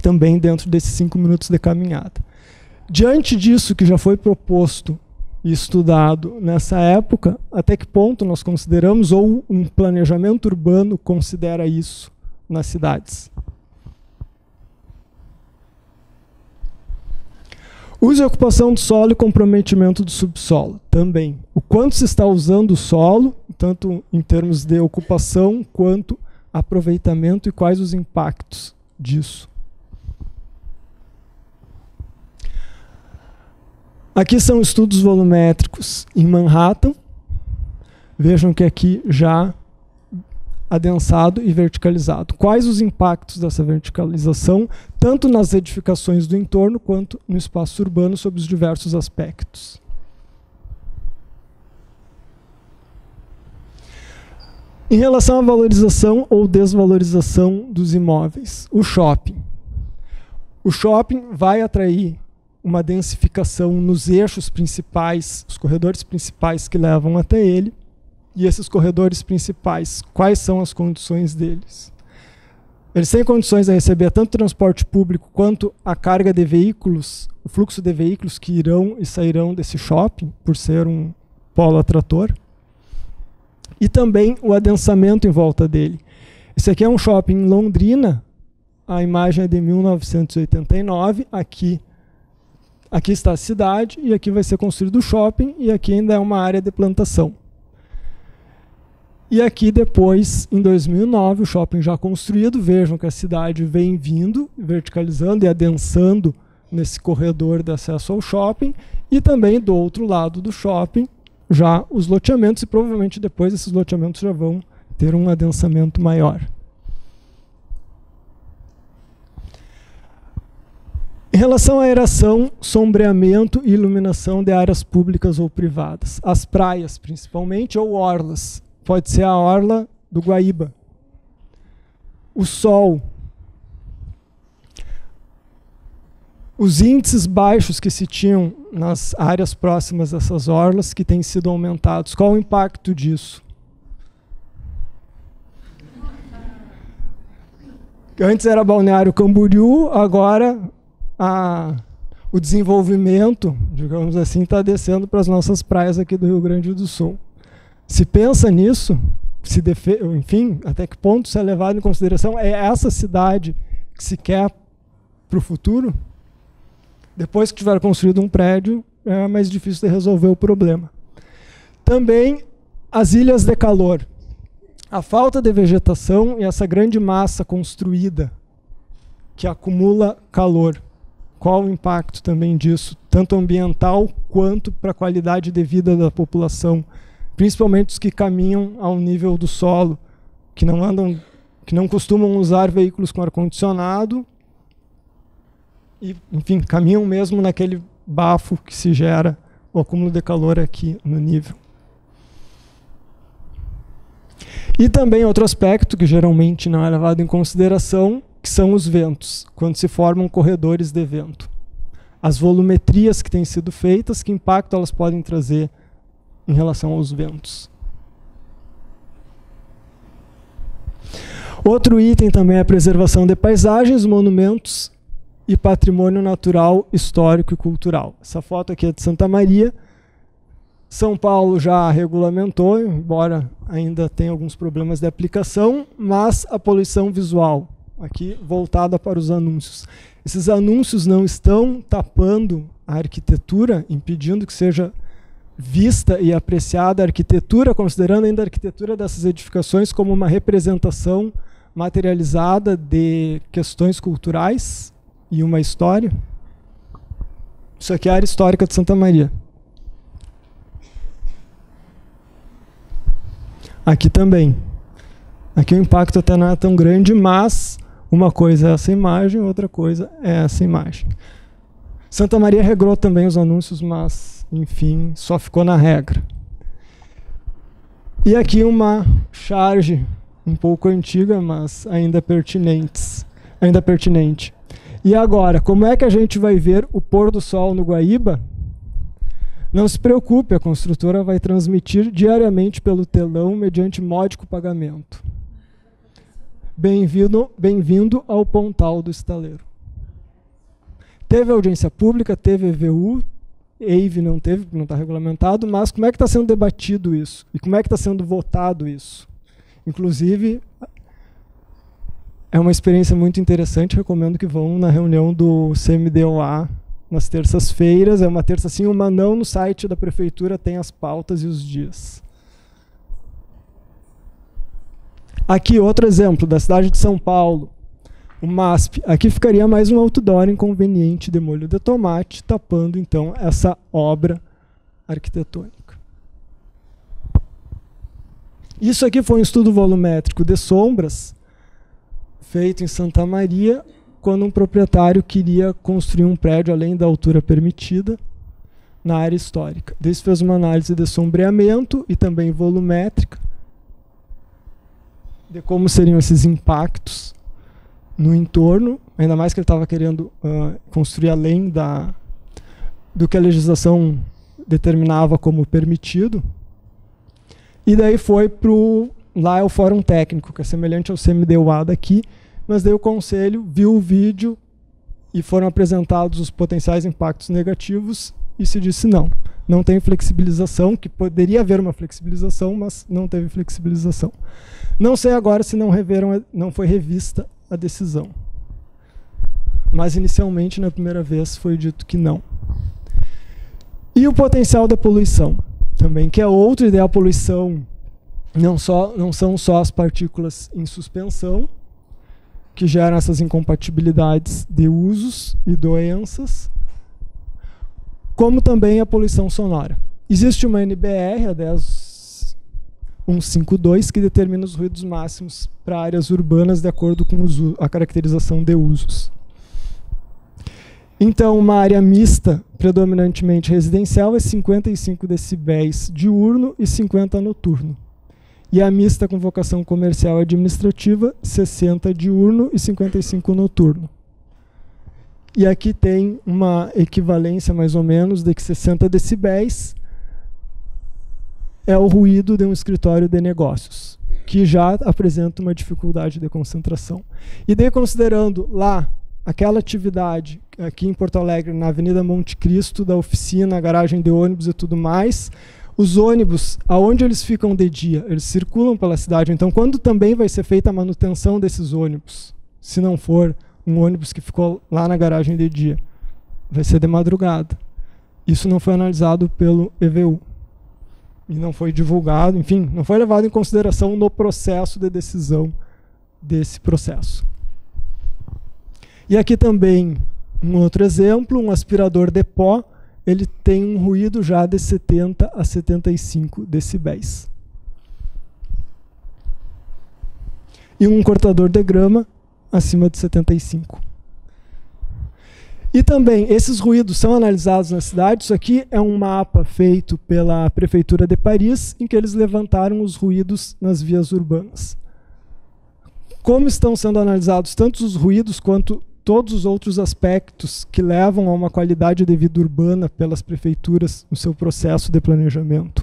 também dentro desses 5 minutos de caminhada. Diante disso que já foi proposto e estudado nessa época, até que ponto nós consideramos, ou um planejamento urbano considera isso nas cidades? Uso e ocupação do solo e comprometimento do subsolo, também. O quanto se está usando o solo, tanto em termos de ocupação, quanto aproveitamento, e quais os impactos disso. Aqui são estudos volumétricos em Manhattan. Vejam que aqui já adensado e verticalizado. Quais os impactos dessa verticalização, tanto nas edificações do entorno, quanto no espaço urbano, sob os diversos aspectos. Em relação à valorização ou desvalorização dos imóveis, o shopping. O shopping vai atrair uma densificação nos eixos principais, os corredores principais que levam até ele. E esses corredores principais, quais são as condições deles? Eles têm condições de receber tanto transporte público quanto a carga de veículos, o fluxo de veículos que irão e sairão desse shopping, por ser um polo atrator. E também o adensamento em volta dele. Esse aqui é um shopping em Londrina, a imagem é de 1989, aqui está a cidade, e aqui vai ser construído o shopping, e aqui ainda é uma área de plantação. E aqui depois, em 2009, o shopping já construído, vejam que a cidade vem vindo, verticalizando e adensando nesse corredor de acesso ao shopping, e também do outro lado do shopping, já os loteamentos, e provavelmente depois esses loteamentos já vão ter um adensamento maior. Em relação à aeração, sombreamento e iluminação de áreas públicas ou privadas, as praias principalmente, ou orlas. Pode ser a orla do Guaíba. O sol. Os índices baixos que se tinham nas áreas próximas dessas orlas que têm sido aumentados. Qual o impacto disso? Antes era Balneário Camboriú, agora o desenvolvimento, digamos assim, está descendo para as nossas praias aqui do Rio Grande do Sul. Se pensa nisso, enfim, até que ponto isso é levado em consideração? É essa cidade que se quer para o futuro? Depois que tiver construído um prédio, é mais difícil de resolver o problema. Também as ilhas de calor. A falta de vegetação e essa grande massa construída que acumula calor. Qual o impacto também disso, tanto ambiental quanto para a qualidade de vida da população? Principalmente os que caminham ao nível do solo, que não costumam usar veículos com ar-condicionado e, enfim, caminham mesmo naquele bafo que se gera o acúmulo de calor aqui no nível. E também outro aspecto que geralmente não é levado em consideração, que são os ventos, quando se formam corredores de vento. As volumetrias que têm sido feitas, que impacto elas podem trazer em relação aos ventos. Outro item também é a preservação de paisagens, monumentos e patrimônio natural, histórico e cultural. Essa foto aqui é de Santa Maria. São Paulo já regulamentou, embora ainda tenha alguns problemas de aplicação, mas a poluição visual, aqui voltada para os anúncios. Esses anúncios não estão tapando a arquitetura, impedindo que seja vista e apreciada a arquitetura, considerando ainda a arquitetura dessas edificações como uma representação materializada de questões culturais e uma história. Isso aqui é a área histórica de Santa Maria. Aqui também. Aqui o impacto até não é tão grande, mas uma coisa é essa imagem, outra coisa é essa imagem. Santa Maria regrou também os anúncios, mas, enfim, só ficou na regra. E aqui uma charge um pouco antiga, mas ainda pertinente. E agora, como é que a gente vai ver o pôr do sol no Guaíba? Não se preocupe, a construtora vai transmitir diariamente pelo telão mediante módico pagamento. Bem-vindo ao Pontal do Estaleiro. Teve audiência pública, teve EVU, EIV não teve, porque não está regulamentado, mas como é que está sendo debatido isso? E como é que está sendo votado isso? Inclusive, é uma experiência muito interessante, recomendo que vão na reunião do CMDOA nas terças-feiras, é uma terça sim, uma não, no site da prefeitura tem as pautas e os dias. Aqui outro exemplo, da cidade de São Paulo, o MASP. Aqui ficaria mais um outdoor inconveniente de molho de tomate, tapando então essa obra arquitetônica. Isso aqui foi um estudo volumétrico de sombras, feito em Santa Maria, quando um proprietário queria construir um prédio além da altura permitida na área histórica. Daí fez uma análise de sombreamento e também volumétrica, de como seriam esses impactos no entorno, ainda mais que ele estava querendo construir além do que a legislação determinava como permitido. E daí foi lá é o Fórum Técnico, que é semelhante ao CMDOA daqui, mas daí o Conselho viu o vídeo e foram apresentados os potenciais impactos negativos e se disse não. não tem flexibilização, que poderia haver uma flexibilização, mas não teve flexibilização. Não sei agora se não foi revista a decisão. Mas inicialmente, na primeira vez, foi dito que não. E o potencial da poluição, também, que é outra ideia. A poluição não são só as partículas em suspensão, que geram essas incompatibilidades de usos e doenças, como também a poluição sonora. Existe uma NBR, a 10152, que determina os ruídos máximos para áreas urbanas de acordo com a caracterização de usos. Então, uma área mista, predominantemente residencial, é 55 decibéis diurno e 50 noturno. E a mista com vocação comercial e administrativa, 60 diurno e 55 noturno. E aqui tem uma equivalência, mais ou menos, de que 60 decibéis é o ruído de um escritório de negócios, que já apresenta uma dificuldade de concentração. E daí, considerando lá aquela atividade aqui em Porto Alegre, na Avenida Monte Cristo, da oficina, garagem de ônibus e tudo mais, os ônibus, aonde eles ficam de dia? Eles circulam pela cidade. Então, quando também vai ser feita a manutenção desses ônibus? Se não for um ônibus que ficou lá na garagem de dia, vai ser de madrugada. Isso não foi analisado pelo EVU. E não foi divulgado, enfim, não foi levado em consideração no processo de decisão desse processo. E aqui também um outro exemplo, um aspirador de pó, ele tem um ruído já de 70 a 75 decibéis. E um cortador de grama acima de 75. E também, esses ruídos são analisados na cidade. Isso aqui é um mapa feito pela Prefeitura de Paris, em que eles levantaram os ruídos nas vias urbanas. Como estão sendo analisados tanto os ruídos quanto todos os outros aspectos que levam a uma qualidade de vida urbana pelas prefeituras no seu processo de planejamento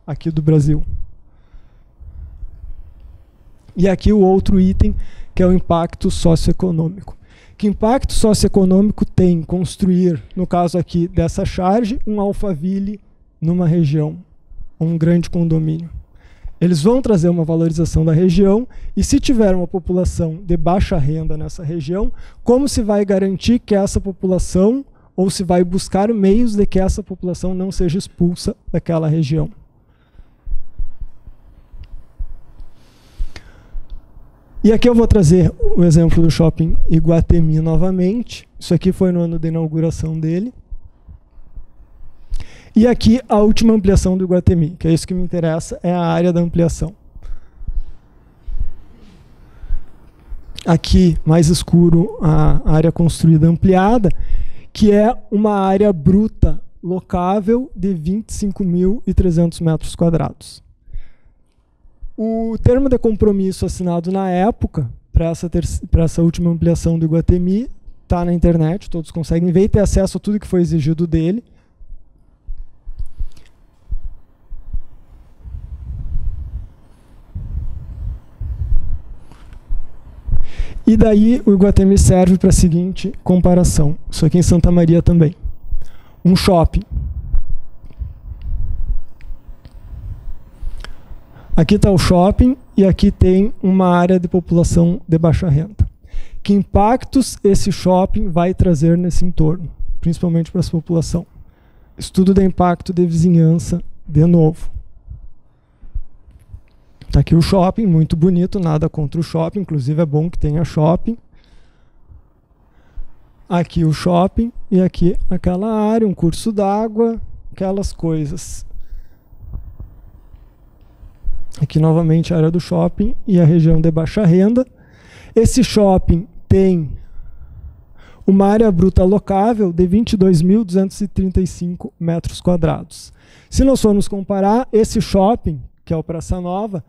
aqui do Brasil. E aqui o outro item, que é o impacto socioeconômico. Que impacto socioeconômico tem construir, no caso aqui dessa charge, um Alphaville numa região, um grande condomínio? Eles vão trazer uma valorização da região, e se tiver uma população de baixa renda nessa região, como se vai garantir que essa população, ou se vai buscar meios de que essa população não seja expulsa daquela região? E aqui eu vou trazer o exemplo do Shopping Iguatemi novamente. Isso aqui foi no ano de inauguração dele. E aqui a última ampliação do Iguatemi, que é isso que me interessa, é a área da ampliação. Aqui, mais escuro, a área construída ampliada, que é uma área bruta locável de 25.300 metros quadrados. O termo de compromisso assinado na época, para essa última ampliação do Iguatemi, está na internet, todos conseguem ver e ter acesso a tudo que foi exigido dele. E daí o Iguatemi serve para a seguinte comparação. Isso aqui em Santa Maria também. Um shopping. Aqui está o shopping e aqui tem uma área de população de baixa renda. Que impactos esse shopping vai trazer nesse entorno, principalmente para essa população? Estudo de impacto de vizinhança, de novo. Está aqui o shopping, muito bonito, nada contra o shopping, inclusive é bom que tenha shopping. Aqui o shopping e aqui aquela área, um curso d'água, aquelas coisas. Aqui novamente a área do shopping e a região de baixa renda. Esse shopping tem uma área bruta locável de 22.235 metros quadrados. Se nós formos comparar, esse shopping, que é o Praça Nova,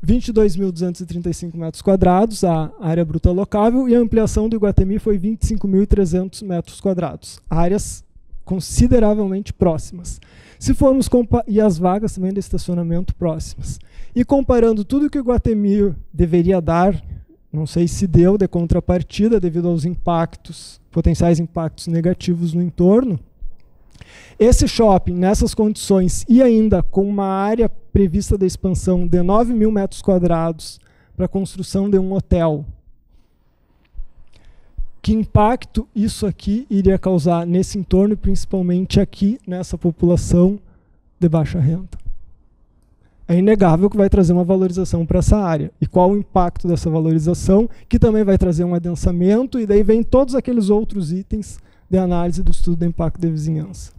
22.235 metros quadrados, a área bruta locável, e a ampliação do Iguatemi foi 25.300 metros quadrados. Áreas consideravelmente próximas. Se formos e as vagas também de estacionamento próximas. E comparando tudo que o Iguatemi deveria dar, não sei se deu de contrapartida devido aos impactos, potenciais impactos negativos no entorno, Esse shopping, nessas condições, e ainda com uma área prevista da expansão de 9 mil metros quadrados para a construção de um hotel, que impacto isso aqui iria causar nesse entorno e principalmente aqui nessa população de baixa renda? É inegável que vai trazer uma valorização para essa área. E qual o impacto dessa valorização? Que também vai trazer um adensamento, e daí vem todos aqueles outros itens de análise do estudo do impacto de vizinhança.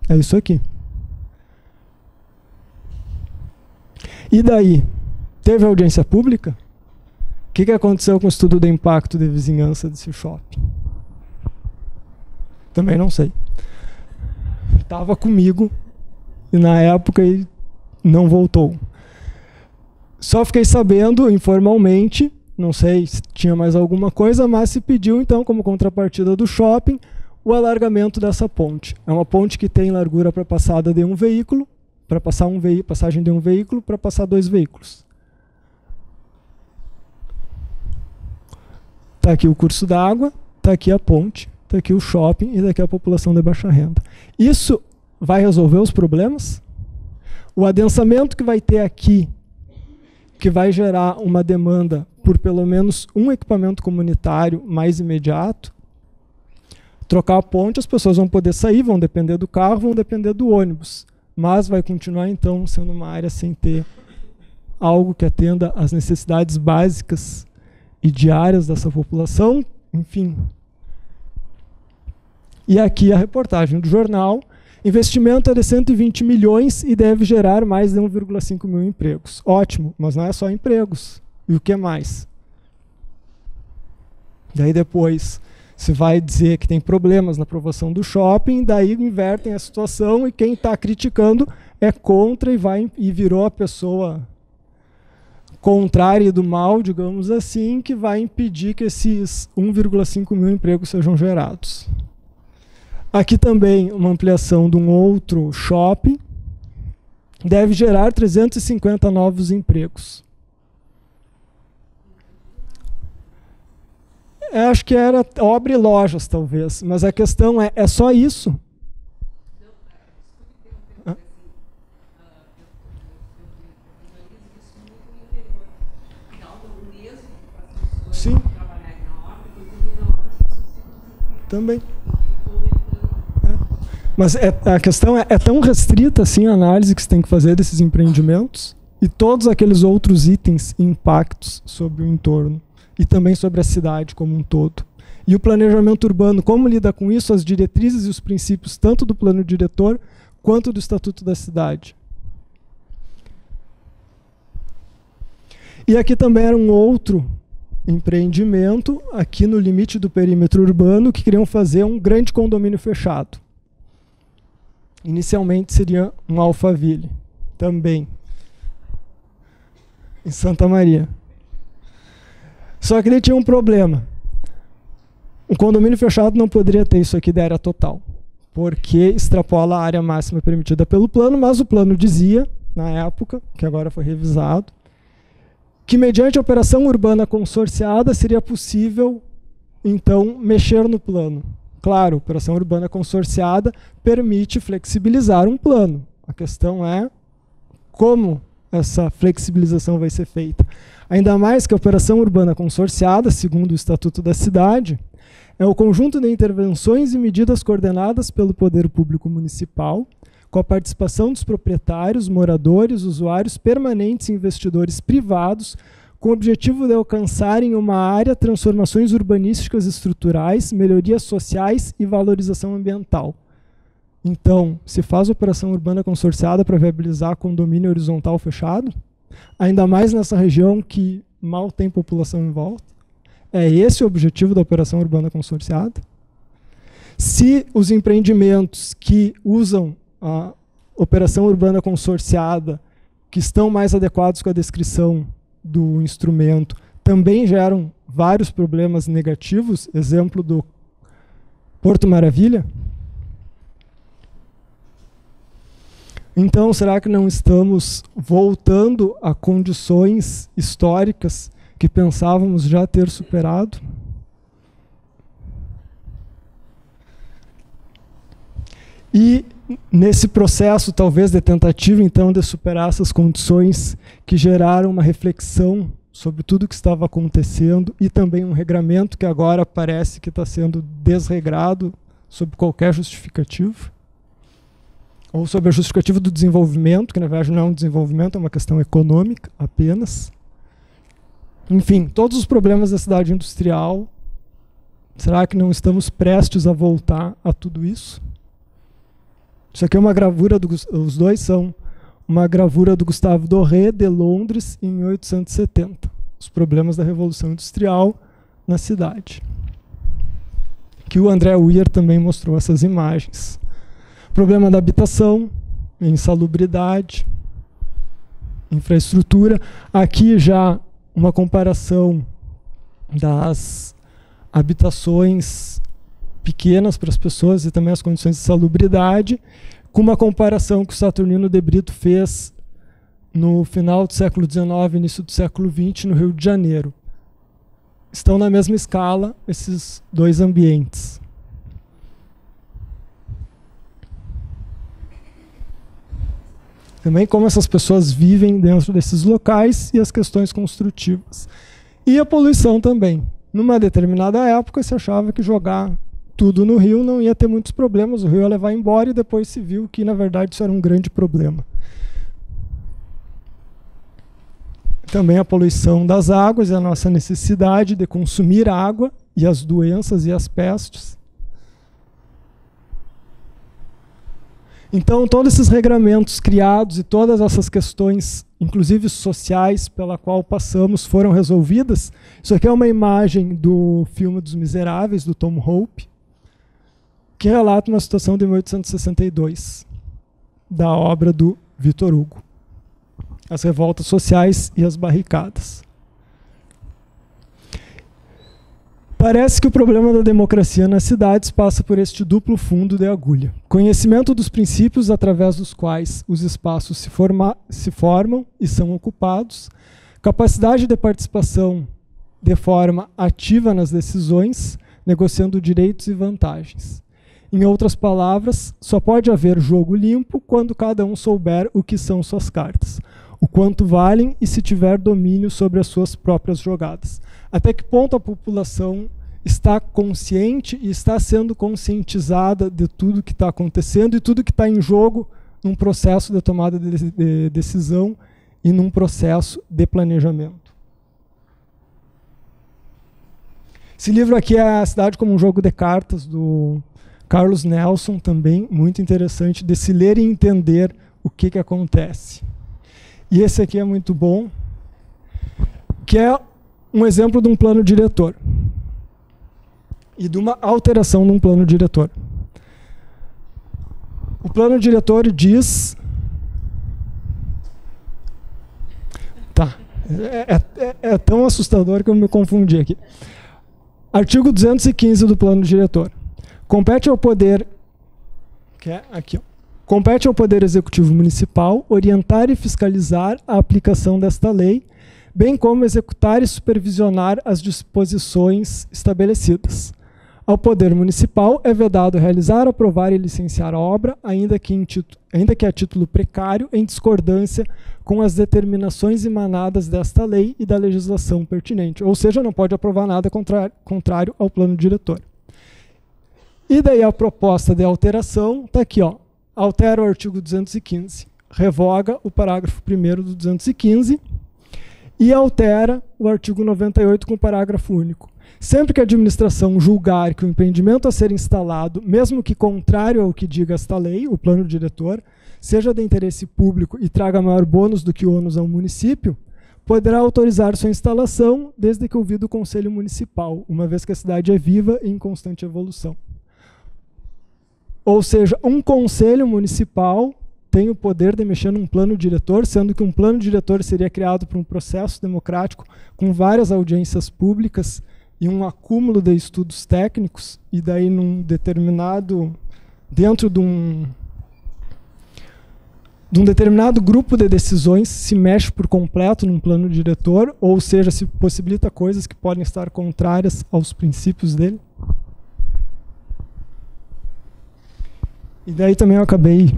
É isso aqui. E daí? Teve audiência pública? O que aconteceu com o estudo do impacto de vizinhança desse shopping? Também não sei. Estava comigo e na época ele não voltou. Só fiquei sabendo informalmente, não sei se tinha mais alguma coisa, mas se pediu então como contrapartida do shopping o alargamento dessa ponte. É uma ponte que tem largura para passada de um veículo, para passar passagem de um veículo, para passar 2 veículos. Está aqui o curso d'água, está aqui a ponte, está aqui o shopping e daqui a população de baixa renda. Isso vai resolver os problemas? O adensamento que vai ter aqui, que vai gerar uma demanda por pelo menos um equipamento comunitário mais imediato, trocar a ponte, as pessoas vão poder sair, vão depender do carro, vão depender do ônibus, mas vai continuar então sendo uma área sem ter algo que atenda às necessidades básicas e diárias dessa população, enfim. E aqui a reportagem do jornal: investimento é de 120 milhões e deve gerar mais de 1,5 mil empregos. Ótimo, mas não é só empregos. E o que mais? Daí depois se vai dizer que tem problemas na aprovação do shopping, daí invertem a situação e quem está criticando é contra e virou a pessoa contrária do mal, digamos assim, que vai impedir que esses 1,5 mil empregos sejam gerados. Aqui também uma ampliação de um outro shopping deve gerar 350 novos empregos. Eu acho que era obra e lojas, talvez, mas a questão é só isso? Sim. Também. Mas a questão é tão restrita assim a análise que você tem que fazer desses empreendimentos e todos aqueles outros itens e impactos sobre o entorno e também sobre a cidade como um todo. E o planejamento urbano, como lida com isso, as diretrizes e os princípios tanto do plano diretor quanto do Estatuto da Cidade. E aqui também era um outro empreendimento, aqui no limite do perímetro urbano, que queriam fazer um grande condomínio fechado. Inicialmente seria um Alphaville, também, em Santa Maria. Só que ele tinha um problema. Um condomínio fechado não poderia ter isso aqui da área total, porque extrapola a área máxima permitida pelo plano, mas o plano dizia, na época, que agora foi revisado, que mediante a operação urbana consorciada seria possível, então, mexer no plano. Claro, operação urbana consorciada permite flexibilizar um plano. A questão é como essa flexibilização vai ser feita. Ainda mais que a operação urbana consorciada, segundo o Estatuto da Cidade, é o conjunto de intervenções e medidas coordenadas pelo Poder Público Municipal, com a participação dos proprietários, moradores, usuários permanentes e investidores privados, com o objetivo de alcançar em uma área transformações urbanísticas estruturais, melhorias sociais e valorização ambiental. Então, se faz operação urbana consorciada para viabilizar condomínio horizontal fechado, ainda mais nessa região que mal tem população em volta, é esse o objetivo da operação urbana consorciada? Se os empreendimentos que usam a operação urbana consorciada, que estão mais adequados com a descrição do instrumento, também geram vários problemas negativos, exemplo do Porto Maravilha. Então, será que não estamos voltando a condições históricas que pensávamos já ter superado? E nesse processo, talvez, de tentativa, então, de superar essas condições que geraram uma reflexão sobre tudo o que estava acontecendo e também um regramento que agora parece que está sendo desregrado sob qualquer justificativa, ou sob a justificativa do desenvolvimento, que na verdade não é um desenvolvimento, é uma questão econômica apenas. Enfim, todos os problemas da cidade industrial, será que não estamos prestes a voltar a tudo isso? Isso aqui é uma gravura, os dois são uma gravura do Gustave Doré, de Londres, em 1870. Os problemas da Revolução Industrial na cidade. Que o André Weir também mostrou essas imagens. Problema da habitação, insalubridade, infraestrutura. Aqui já uma comparação das habitações pequenas para as pessoas e também as condições de salubridade, com uma comparação que o Saturnino de Brito fez no final do século XIX, início do século XX, no Rio de Janeiro. Estão na mesma escala esses dois ambientes. Também como essas pessoas vivem dentro desses locais e as questões construtivas. E a poluição também. Numa determinada época se achava que jogar tudo no rio não ia ter muitos problemas, o rio ia levar embora, e depois se viu que na verdade isso era um grande problema. Também a poluição das águas e a nossa necessidade de consumir água e as doenças e as pestes. Então, todos esses regramentos criados e todas essas questões, inclusive sociais, pela qual passamos, foram resolvidas. Isso aqui é uma imagem do filme dos Miseráveis, do Tom Hope, que relata uma situação de 1862, da obra do Victor Hugo. As revoltas sociais e as barricadas. Parece que o problema da democracia nas cidades passa por este duplo fundo de agulha. Conhecimento dos princípios através dos quais os espaços se formam e são ocupados, capacidade de participação de forma ativa nas decisões, negociando direitos e vantagens. Em outras palavras, só pode haver jogo limpo quando cada um souber o que são suas cartas, o quanto valem e se tiver domínio sobre as suas próprias jogadas. Até que ponto a população está consciente e está sendo conscientizada de tudo que está acontecendo e tudo que está em jogo num processo de tomada de decisão e num processo de planejamento. Esse livro aqui é A Cidade como um Jogo de Cartas, do Carlos Nelson, também muito interessante de se ler e entender o que acontece. E esse aqui é muito bom, que é um exemplo de um plano diretor e de uma alteração de um plano diretor. O plano diretor diz... Tá, é tão assustador que eu me confundi aqui. Artigo 215 do plano diretor. Compete ao poder, que é aqui, ó, compete ao Poder Executivo Municipal orientar e fiscalizar a aplicação desta lei, bem como executar e supervisionar as disposições estabelecidas. Ao Poder Municipal é vedado realizar, aprovar e licenciar a obra, ainda que a título precário, em discordância com as determinações emanadas desta lei e da legislação pertinente. Ou seja, não pode aprovar nada contrário ao plano diretor. E daí a proposta de alteração está aqui, ó. Altera o artigo 215, revoga o parágrafo 1º do 215 e altera o artigo 98 com o parágrafo único. Sempre que a administração julgar que o empreendimento a ser instalado, mesmo que contrário ao que diga esta lei, o plano diretor, seja de interesse público e traga maior bônus do que ônus ao município, poderá autorizar sua instalação desde que ouvido o Conselho Municipal, uma vez que a cidade é viva e em constante evolução. Ou seja, um conselho municipal tem o poder de mexer num plano diretor, sendo que um plano diretor seria criado por um processo democrático com várias audiências públicas e um acúmulo de estudos técnicos, e daí num determinado, dentro de um determinado grupo de decisões se mexe por completo num plano diretor, ou seja, se possibilita coisas que podem estar contrárias aos princípios dele. E daí também eu acabei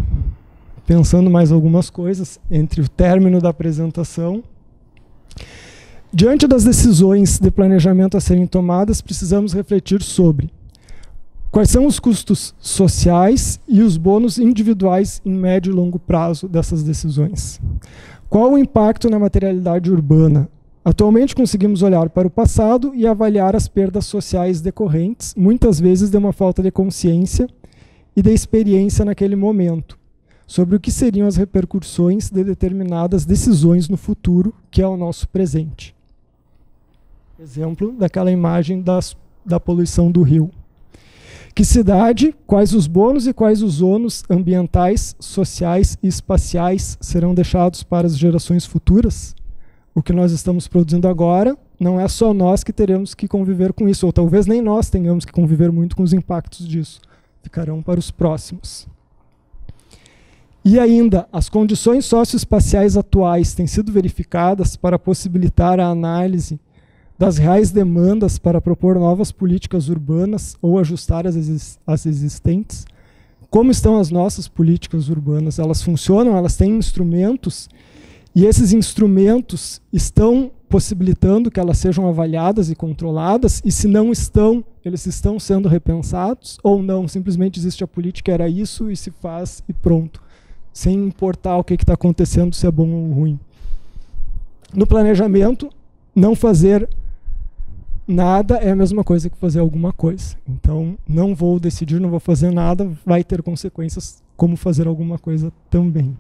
pensando mais algumas coisas entre o término da apresentação. Diante das decisões de planejamento a serem tomadas, precisamos refletir sobre quais são os custos sociais e os bônus individuais em médio e longo prazo dessas decisões. Qual o impacto na materialidade urbana? Atualmente conseguimos olhar para o passado e avaliar as perdas sociais decorrentes, muitas vezes de uma falta de consciência e de experiência naquele momento, sobre o que seriam as repercussões de determinadas decisões no futuro, que é o nosso presente. Exemplo daquela imagem da poluição do rio. Que cidade, quais os bônus e quais os ônus ambientais, sociais e espaciais serão deixados para as gerações futuras? O que nós estamos produzindo agora, não é só nós que teremos que conviver com isso, ou talvez nem nós tenhamos que conviver muito com os impactos disso. Ficarão para os próximos. E ainda, as condições socioespaciais atuais têm sido verificadas para possibilitar a análise das reais demandas para propor novas políticas urbanas ou ajustar as existentes. Como estão as nossas políticas urbanas? Elas funcionam? Elas têm instrumentos? E esses instrumentos estão possibilitando que elas sejam avaliadas e controladas? E se não estão, eles estão sendo repensados? Ou não? Simplesmente existe a política, era isso e se faz e pronto. Sem importar o que está acontecendo, se é bom ou ruim. No planejamento, não fazer nada é a mesma coisa que fazer alguma coisa. Então, não vou decidir, não vou fazer nada, vai ter consequências como fazer alguma coisa também.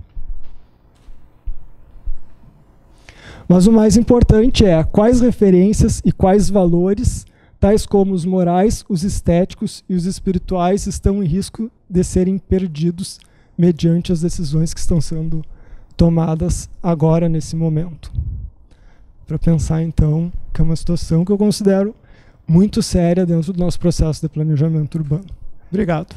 Mas o mais importante é quais referências e quais valores, tais como os morais, os estéticos e os espirituais, estão em risco de serem perdidos mediante as decisões que estão sendo tomadas agora, nesse momento. Para pensar, então, que é uma situação que eu considero muito séria dentro do nosso processo de planejamento urbano. Obrigado.